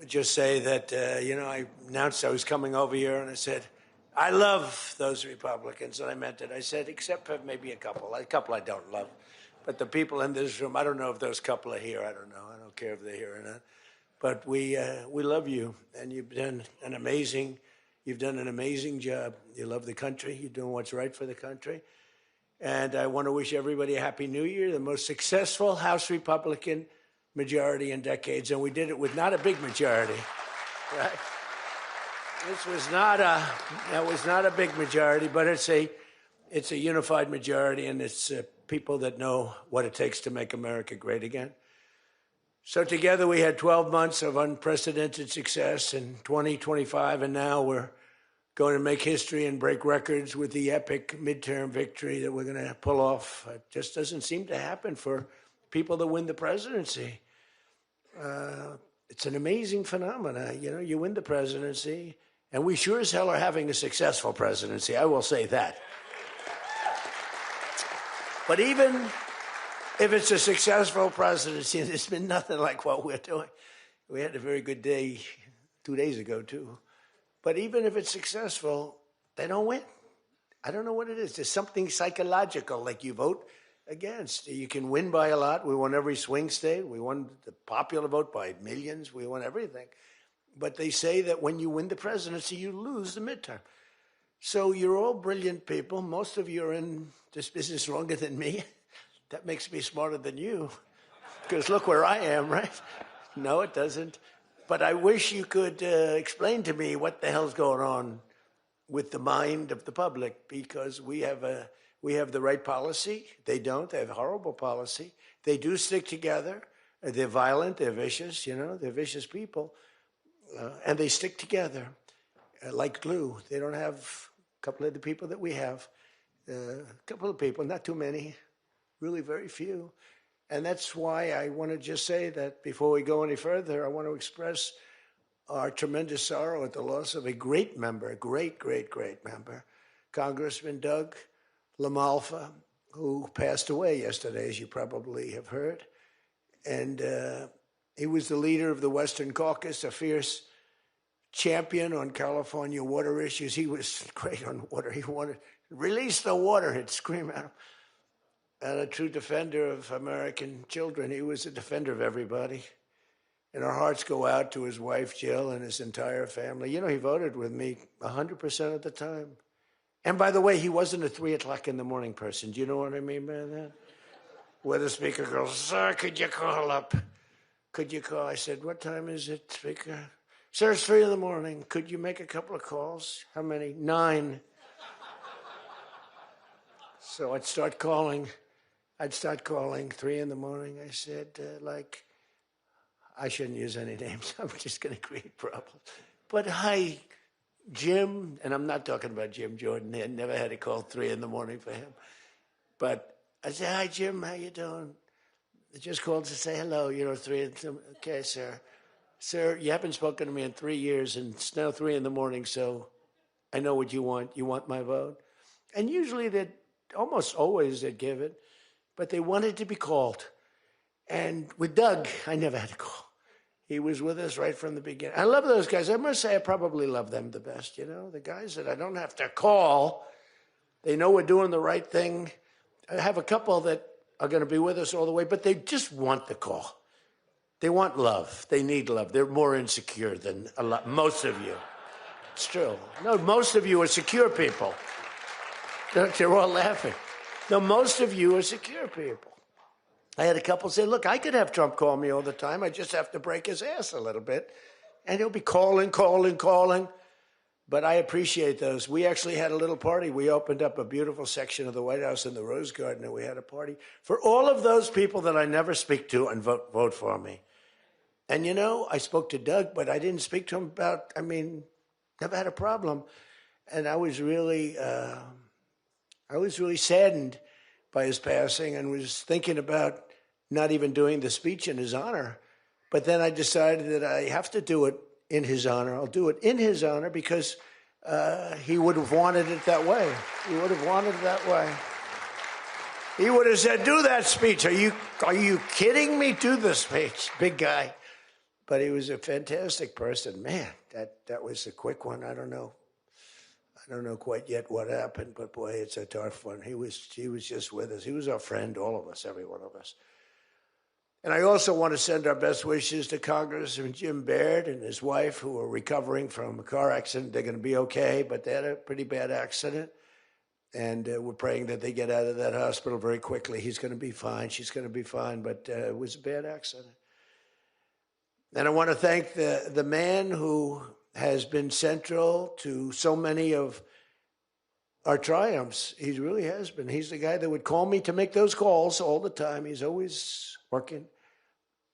just say that, I announced I was coming over here, and I said, I love those Republicans, and I meant it. I said, except for maybe a couple I don't love. But the people in this room, I don't know if those couple are here. I don't know. I don't care if they're here or not. But we love you, and you've done an amazing job. You love the country. You're doing what's right for the country. And I want to wish everybody a Happy New Year, the most successful House Republican majority in decades, and we did it with not a big majority, right? That was not a big majority, but it's a unified majority, and it's people that know what it takes to make America great again. So together we had 12 months of unprecedented success in 2025, and now we're going to make history and break records with the epic midterm victory that we're going to pull off. It just doesn't seem to happen for people that win the presidency. It's an amazing phenomenon. You win the presidency, and we sure as hell are having a successful presidency. I will say that. But even if it's a successful presidency, there's been nothing like what we're doing. We had a very good day 2 days ago, too. But even if it's successful, they don't win. I don't know what it is. There's something psychological, like you vote against. You can win by a lot. We won every swing state. We won the popular vote by millions. We won everything. But they say that when you win the presidency, you lose the midterm. So you're all brilliant people. Most of you are in this business longer than me. That makes me smarter than you. Because look where I am, right? No, it doesn't. But I wish you could explain to me what the hell's going on with the mind of the public, because we have the right policy. They don't. They have horrible policy. They do stick together. They're violent. They're vicious. They're vicious people. And they stick together like glue. They don't have a couple of the people that we have. A couple of people, not too many, really very few. And that's why I want to just say that before we go any further, I want to express our tremendous sorrow at the loss of a great member, a great, great, great member, Congressman Doug LaMalfa, who passed away yesterday, as you probably have heard. And he was the leader of the Western Caucus, a fierce champion on California water issues. He was great on water. He wanted, release the water, he'd scream at him. and a true defender of American children. He was a defender of everybody. And our hearts go out to his wife, Jill, and his entire family. You know, he voted with me 100% of the time. And by the way, he wasn't a 3 o'clock in the morning person. Do you know what I mean by that? Where the speaker goes, sir, could you call up? Could you call? I said, what time is it, speaker? Sir, it's 3 in the morning. Could you make a couple of calls? How many? 9. So I'd start calling 3 in the morning. I said, I shouldn't use any names. I'm just going to create problems. But hi, Jim, and I'm not talking about Jim Jordan. I never had a call 3 in the morning for him. But I said, hi, Jim, how you doing? I just called to say hello, 3 in the morning. Okay, sir. Sir, you haven't spoken to me in 3 years, and it's now 3 in the morning, so I know what you want. You want my vote? And usually almost always they'd give it, but they wanted to be called. And with Doug, I never had a call. He was with us right from the beginning. I love those guys. I must say I probably love them the best, the guys that I don't have to call. They know we're doing the right thing. I have a couple that are going to be with us all the way, but they just want the call. They want love. They need love. They're more insecure than most of you. It's true. No, most of you are secure people. You're all laughing. No, most of you are secure people. I had a couple say, look, I could have Trump call me all the time. I just have to break his ass a little bit. And he'll be calling. But I appreciate those. We actually had a little party. We opened up a beautiful section of the White House in the Rose Garden, and we had a party for all of those people that I never speak to and vote for me. And, I spoke to Doug, but I didn't speak to him never had a problem. And I was really saddened by his passing and was thinking about not even doing the speech in his honor. But then I decided that I have to do it in his honor. I'll do it in his honor because he would have wanted it that way. He would have wanted it that way. He would have said, do that speech. Are you kidding me? Do the speech, big guy. But he was a fantastic person. Man, that was a quick one. I don't know quite yet what happened, but boy, it's a tough one. He was just with us. He was our friend, all of us, every one of us. And I also want to send our best wishes to Congressman Jim Baird and his wife, who are recovering from a car accident. They're going to be okay, but they had a pretty bad accident. And we're praying that they get out of that hospital very quickly. He's going to be fine. She's going to be fine, but it was a bad accident. And I want to thank the man who has been central to so many of our triumphs. He really has been. He's the guy that would call me to make those calls all the time. He's always working.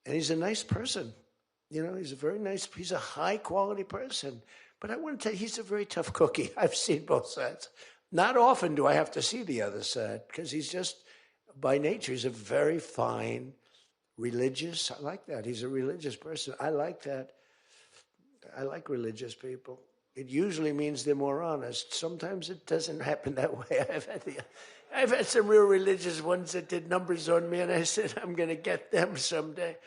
And he's a nice person. He's a high-quality person. But I want to tell you, he's a very tough cookie. I've seen both sides. Not often do I have to see the other side, because he's just, by nature, he's a very fine, religious. I like that. He's a religious person. I like that. I like religious people. It usually means they're more honest. Sometimes it doesn't happen that way. I've had some real religious ones that did numbers on me, and I said, I'm going to get them someday.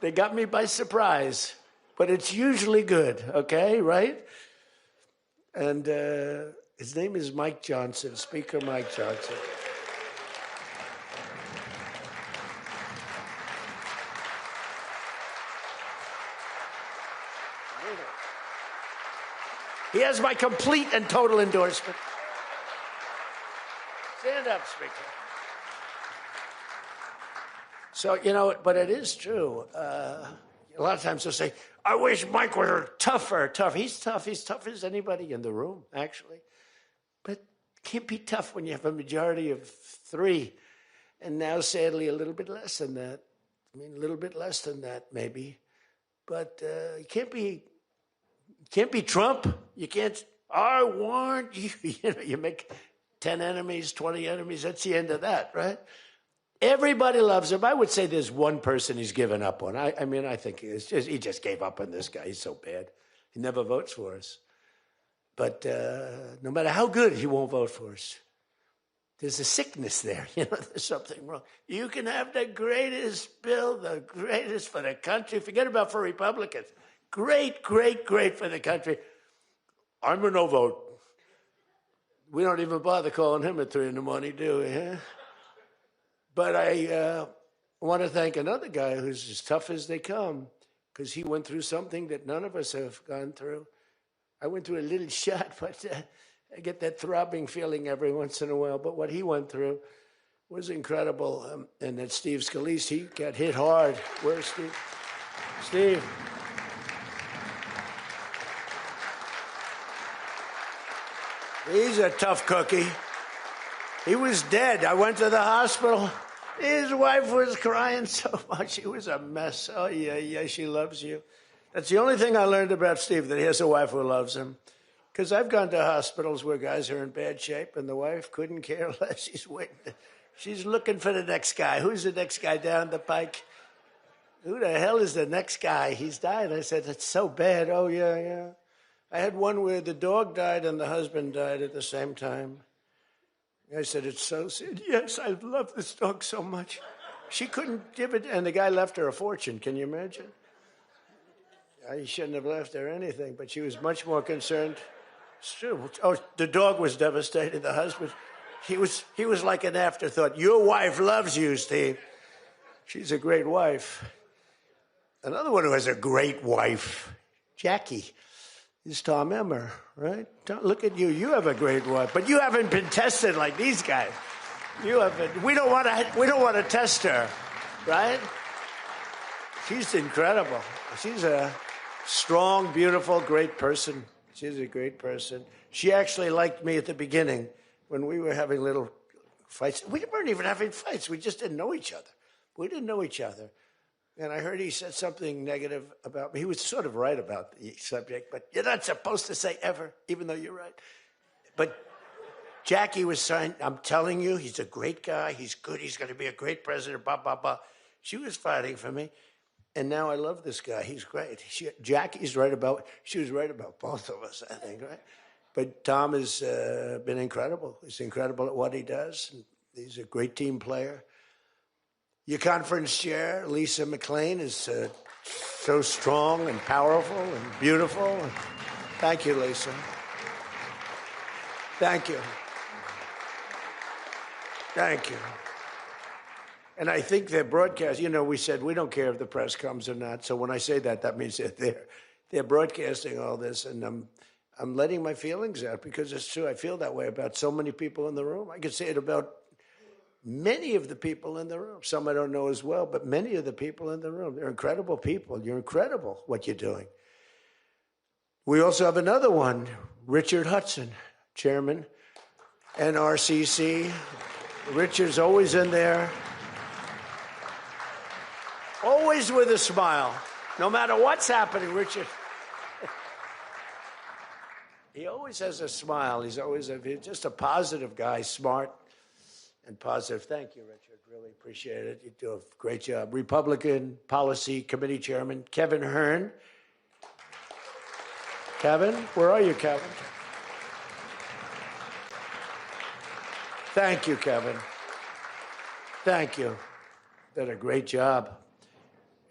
They got me by surprise, but it's usually good, okay, right? And his name is Mike Johnson, Speaker Mike Johnson. He has my complete and total endorsement. Stand up, Speaker. So, but it is true. A lot of times they'll say, I wish Mike were tougher. He's tough. He's tough as anybody in the room, actually. But can't be tough when you have a majority of 3. And now, sadly, a little bit less than that. A little bit less than that, maybe. But you can't be Trump. You can't, I want you. You make 10 enemies, 20 enemies. That's the end of that, right? Everybody loves him. I would say there's one person he's given up on. I think he just gave up on this guy. He's so bad. He never votes for us. But no matter how good, he won't vote for us. There's a sickness there. There's something wrong. You can have the greatest bill, the greatest for the country. Forget about for Republicans. Great, great, great for the country. I'm a no vote. We don't even bother calling him at 3 in the morning, do we? Huh? But I want to thank another guy who's as tough as they come, because he went through something that none of us have gone through. I went through a little shot, but I get that throbbing feeling every once in a while. But what he went through was incredible. And that Steve Scalise, he got hit hard. Where's Steve? Steve. He's a tough cookie. He was dead. I went to the hospital. His wife was crying so much. She was a mess. Oh, yeah, she loves you. That's the only thing I learned about Steve, that he has a wife who loves him. Because I've gone to hospitals where guys are in bad shape, and the wife couldn't care less. She's waiting. She's looking for the next guy. Who's the next guy down the pike? Who the hell is the next guy? He's died. I said, it's so bad. Oh, yeah. I had one where the dog died and the husband died at the same time. I said, it's so sad. Yes, I love this dog so much. She couldn't give it, and the guy left her a fortune. Can you imagine? I shouldn't have left her anything, but she was much more concerned. It's true. Oh, the dog was devastated. The husband, he was like an afterthought. Your wife loves you, Steve. She's a great wife. Another one who has a great wife, Jackie, is Tom Emmer, right? Look at you. You have a great wife, but you haven't been tested like these guys. You haven't. We don't want to test her, right? She's incredible. She's a strong, beautiful, great person. She's a great person. She actually liked me at the beginning when we were having little fights. We weren't even having fights. We just didn't know each other. We didn't know each other. And I heard he said something negative about me. He was sort of right about the subject, but you're not supposed to say ever, even though you're right. But Jackie was saying, I'm telling you, he's a great guy. He's good. He's going to be a great president, blah, blah, blah. She was fighting for me. And now I love this guy. He's great. She was right about both of us, I think, right? But Tom has been incredible. He's incredible at what he does. He's a great team player. Your conference chair, Lisa McLean, is so strong and powerful and beautiful. Thank you, Lisa. Thank you. Thank you. And I think their broadcast, we said we don't care if the press comes or not. So when I say that, that means that they're broadcasting all this, and I'm letting my feelings out because it's true. I feel that way about so many people in the room. I could say it about many of the people in the room. Some I don't know as well, but many of the people in the room. They're incredible people. You're incredible what you're doing. We also have another one, Richard Hudson, chairman, NRCC. Richard's always in there. Always with a smile. No matter what's happening, Richard. He always has a smile. He's just a positive guy, smart and positive. Thank you, Richard. Really appreciate it. You do a great job. Republican Policy Committee Chairman, Kevin Hearn. Kevin, where are you, Kevin? Thank you, Kevin. Thank you. Did a great job.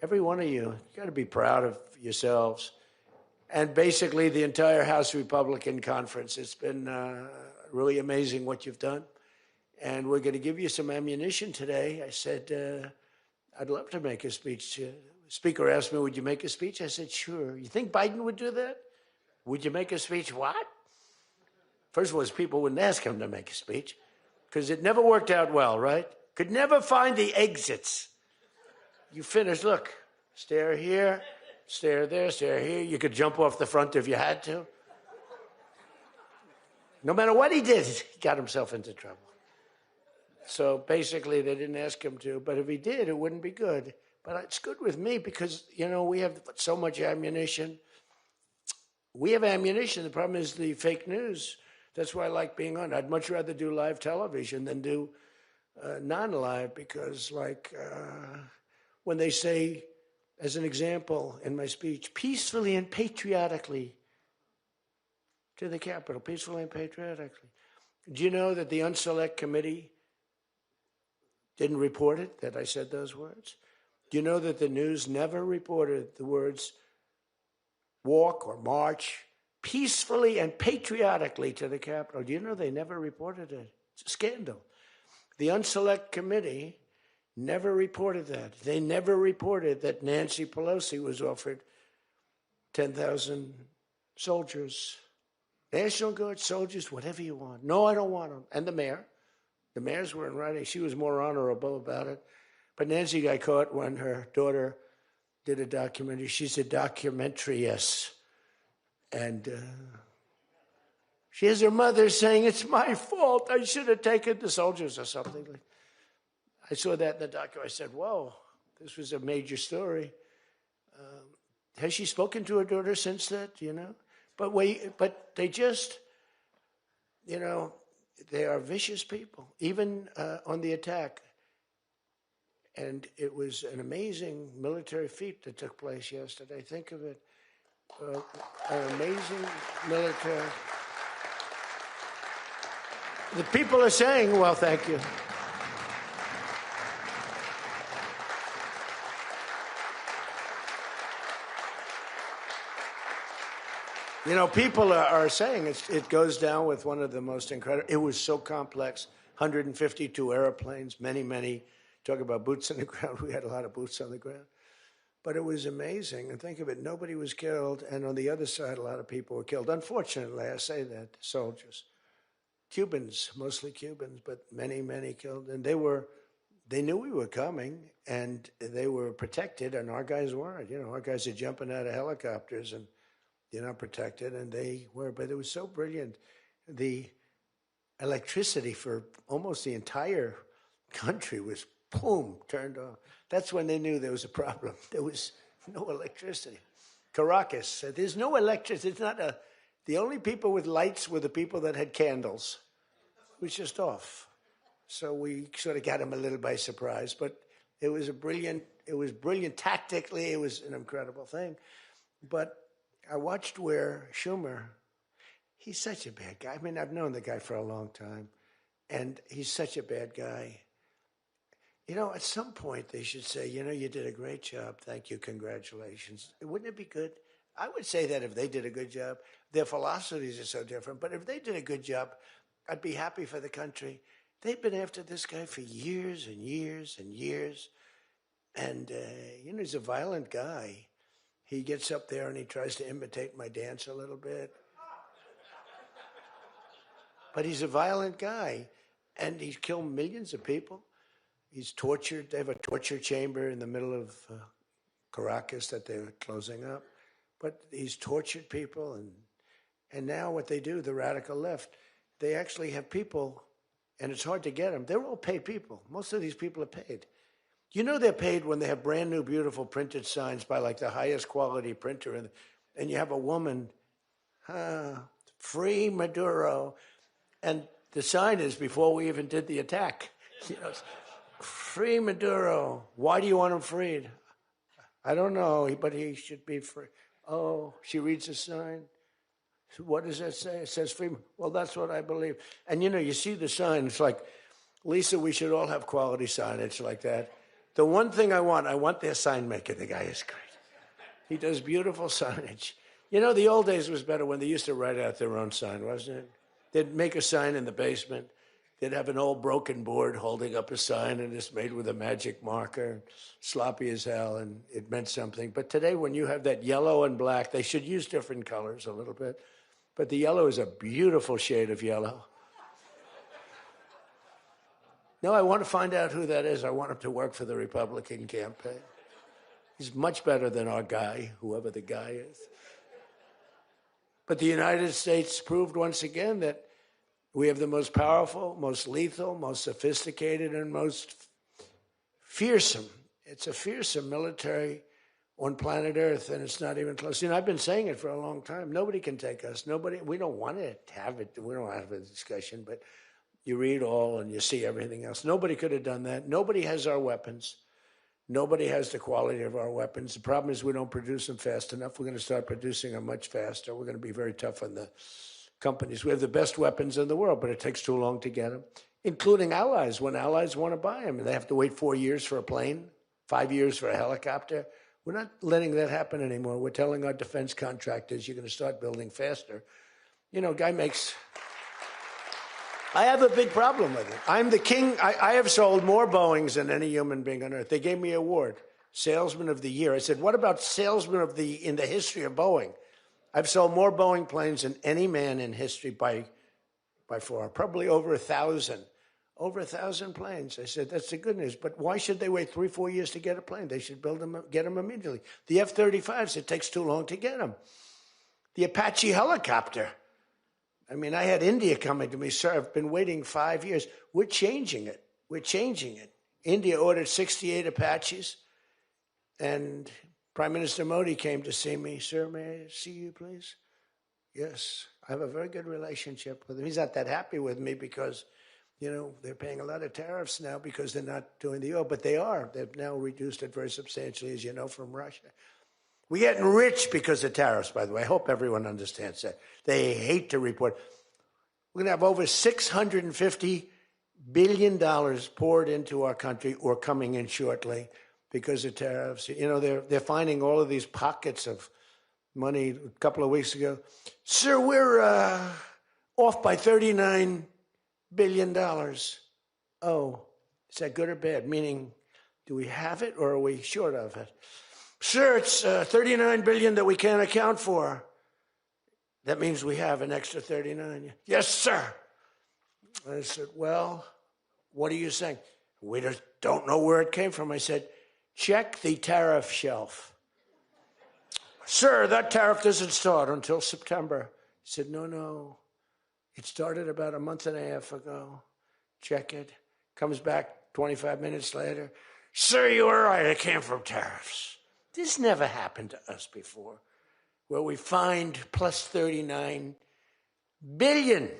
Every one of you got to be proud of yourselves. And basically the entire House Republican Conference. It's been really amazing what you've done. And we're going to give you some ammunition today. I said, I'd love to make a speech. The Speaker asked me, would you make a speech? I said, sure. You think Biden would do that? Would you make a speech? What? First of all, people wouldn't ask him to make a speech because it never worked out well, right? Could never find the exits. You finish, look, stare here, stare there, stare here. You could jump off the front if you had to. No matter what he did, he got himself into trouble. So basically, they didn't ask him to, but if he did, it wouldn't be good. But it's good with me because, we have so much ammunition. We have ammunition. The problem is the fake news. That's why I like being on. I'd much rather do live television than do non-live because, when they say, as an example in my speech, peacefully and patriotically to the Capitol, peacefully and patriotically. Do you know that the Unselect Committee didn't report it, that I said those words? Do you know that the news never reported the words walk or march peacefully and patriotically to the Capitol? Do you know they never reported it? It's a scandal. The Unselect Committee never reported that. They never reported that Nancy Pelosi was offered 10,000 soldiers, National Guard soldiers, whatever you want. No, I don't want them. And the mayors were in writing. She was more honorable about it. But Nancy got caught when her daughter did a documentary. She's a documentariess. And she has her mother saying, it's my fault. I should have taken the soldiers or something. I saw that in the documentary. I said, whoa, this was a major story. Has she spoken to her daughter since that, you know? But they just, you know, they are vicious people, even on the attack. And it was an amazing military feat that took place yesterday. Think of it. An amazing military. The people are saying, well, thank you. You know, people are saying it goes down with one of the most incredible. It was so complex. 152 airplanes, many. Talk about boots on the ground. We had a lot of boots on the ground. But it was amazing. And think of it, nobody was killed. And on the other side, a lot of people were killed. Unfortunately, I say that, soldiers. Cubans, mostly Cubans, but many killed. And they knew we were coming, and they were protected, and our guys weren't. You know, our guys are jumping out of helicopters, and you're not protected, and they were. But it was so brilliant. The electricity for almost the entire country was, boom, turned off. That's when they knew there was a problem. There was no electricity. Caracas said, there's no electricity. It's not the only people with lights were the people that had candles. It was just off. So we sort of got them a little by surprise. But it was brilliant tactically. It was an incredible thing. But I watched where Schumer, he's such a bad guy. I mean, I've known the guy for a long time, and he's such a bad guy. You know, at some point they should say, you know, you did a great job. Thank you. Congratulations. Wouldn't it be good? I would say that if they did a good job. Their philosophies are so different, but if they did a good job, I'd be happy for the country. They've been after this guy for years and years and years. And, you know, he's a violent guy. He gets up there and he tries to imitate my dance a little bit. But he's a violent guy, and he's killed millions of people. He's tortured. They have a torture chamber in the middle of Caracas that they're closing up. But he's tortured people, and now what they do, the radical left, they actually have people, and it's hard to get them. They're all paid people. Most of these people are paid. You know they're paid when they have brand new, beautiful printed signs by like the highest quality printer, and you have a woman, free Maduro, and the sign is before we even did the attack. You know, free Maduro. Why do you want him freed? I don't know, but he should be free. Oh, she reads the sign. What does that say? It says free. Well, that's what I believe. And, you know, you see the sign. It's like, Lisa, we should all have quality signage like that. The one thing I want their sign maker. The guy is great. He does beautiful signage. You know, the old days was better when they used to write out their own sign, wasn't it? They'd make a sign in the basement. They'd have an old broken board holding up a sign, and it's made with a magic marker, sloppy as hell, and it meant something. But today, when you have that yellow and black, they should use different colors a little bit. But the yellow is a beautiful shade of yellow. No, I want to find out who that is. I want him to work for the Republican campaign. He's much better than our guy, whoever the guy is. But the United States proved once again that we have the most powerful, most lethal, most sophisticated, and most fearsome. It's a fearsome military on planet Earth, and it's not even close. You know, I've been saying it for a long time. Nobody can take us. Nobody. We don't want to have it. We don't have a discussion, but you read all and you see everything else. Nobody could have done that. Nobody has our weapons. Nobody has the quality of our weapons. The problem is we don't produce them fast enough. We're going to start producing them much faster. We're going to be very tough on the companies. We have the best weapons in the world, but it takes too long to get them, including allies. When allies want to buy them, they have to wait 4 years for a plane, 5 years for a helicopter. We're not letting that happen anymore. We're telling our defense contractors, you're going to start building faster. You know, guy makes... I have a big problem with it. I'm the king. I have sold more Boeings than any human being on earth. They gave me an award, Salesman of the Year. I said, what about Salesman of the in the history of Boeing? I've sold more Boeing planes than any man in history by far, probably over 1,000. Over 1,000 planes. I said, that's the good news. But why should they wait 3-4 years to get a plane? They should build them, get them immediately. The F-35s, it takes too long to get them. The Apache helicopter. I mean, I had India coming to me, sir, I've been waiting 5 years. We're changing it. We're changing it. India ordered 68 Apaches, and Prime Minister Modi came to see me. Sir, may I see you, please? Yes. I have a very good relationship with him. He's not that happy with me because, you know, they're paying a lot of tariffs now because they're not doing the oil, but they are. They've now reduced it very substantially, as you know, from Russia. We're getting rich because of tariffs, by the way. I hope everyone understands that. They hate to report. We're going to have over $650 billion poured into our country or coming in shortly because of tariffs. You know, they're finding all of these pockets of money a couple of weeks ago. Sir, we're off by $39 billion. Oh, is that good or bad? Meaning, do we have it or are we short of it? Sir, it's $39 billion that we can't account for. That means we have an extra 39. Yes, sir. I said, well, what are you saying? We just don't know where it came from. I said, check the tariff shelf. Sir, that tariff doesn't start until September. He said, no. It started about a month and a half ago. Check it. Comes back 25 minutes later. Sir, you were right. It came from tariffs. This never happened to us before, where we find plus 39 billion,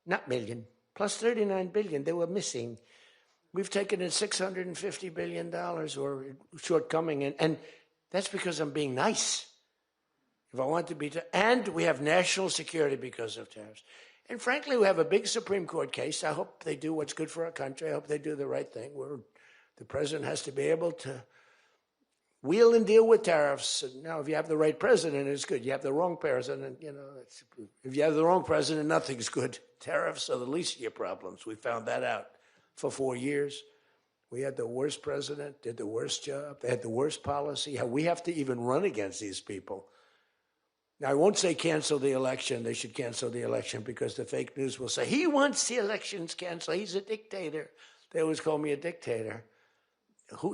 not million, plus 39 billion. They were missing. We've taken in $650 billion or shortcoming, and that's because I'm being nice. If I want to be, and we have national security because of tariffs. And frankly, we have a big Supreme Court case. I hope they do what's good for our country. I hope they do the right thing. The president has to be able to wheel and deal with tariffs. Now, if you have the right president, it's good. You have the wrong president, you know. If you have the wrong president, nothing's good. Tariffs are the least of your problems. We found that out for 4 years. We had the worst president, did the worst job. They had the worst policy. We have to even run against these people. Now, I won't say cancel the election. They should cancel the election because the fake news will say, he wants the elections canceled. He's a dictator. They always call me a dictator.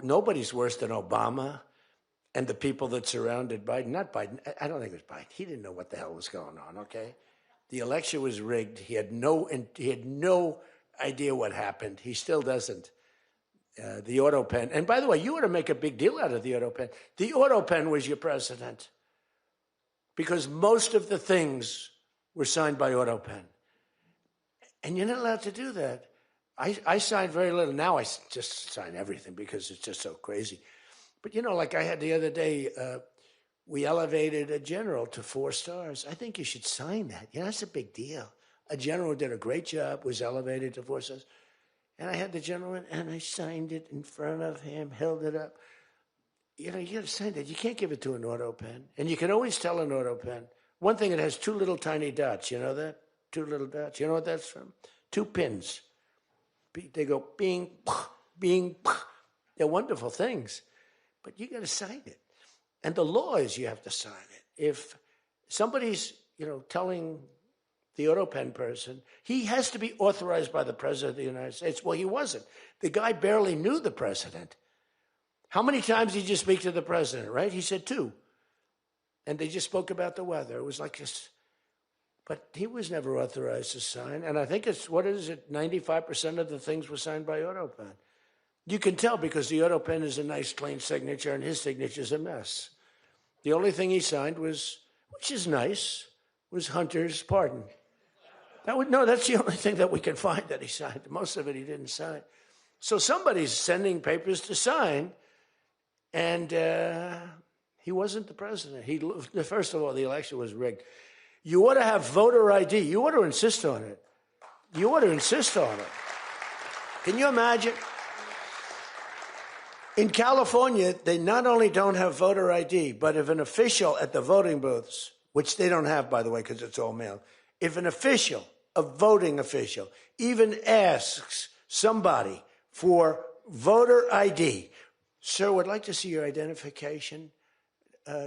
Nobody's worse than Obama and the people that surrounded Biden. Not Biden. I don't think it was Biden. He didn't know what the hell was going on, okay? The election was rigged. He had no idea what happened. He still doesn't. The autopen. And by the way, you ought to make a big deal out of the autopen. The autopen was your president because most of the things were signed by autopen. And you're not allowed to do that. I signed very little. Now I just sign everything because it's just so crazy. But, you know, like I had the other day, we elevated a general to 4 stars. I think you should sign that. You know, that's a big deal. A general did a great job, was elevated to 4 stars. And I had the general in, and I signed it in front of him, held it up. You know, you got to sign that. You can't give it to an auto pen. And you can always tell an auto pen. One thing, it has 2 little tiny dots. You know that? 2 little dots. You know what that's from? 2 pins. They go bing, bing. They're wonderful things. But you got to sign it. And the law is you have to sign it. If somebody's, you know, telling the autopen person, he has to be authorized by the president of the United States. Well, he wasn't. The guy barely knew the president. How many times did you speak to the president, right? He said 2. And they just spoke about the weather. It was like this. But he was never authorized to sign. And I think it's, 95% of the things were signed by autopen. You can tell because the autopen is a nice, clean signature, and his signature's a mess. The only thing he signed was, which is nice, was Hunter's pardon. That's the only thing that we can find that he signed. Most of it he didn't sign. So somebody's sending papers to sign, and he wasn't the president. First of all, the election was rigged. You ought to have voter ID. You ought to insist on it. You ought to insist on it. Can you imagine? In California, they not only don't have voter ID, but if an official at the voting booths, which they don't have, by the way, because it's all mail, if an official a voting official even asks somebody for voter ID, sir, would like to see your identification.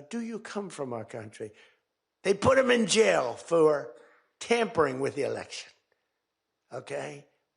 Do you come from our country? They put him in jail for tampering with the election. Okay?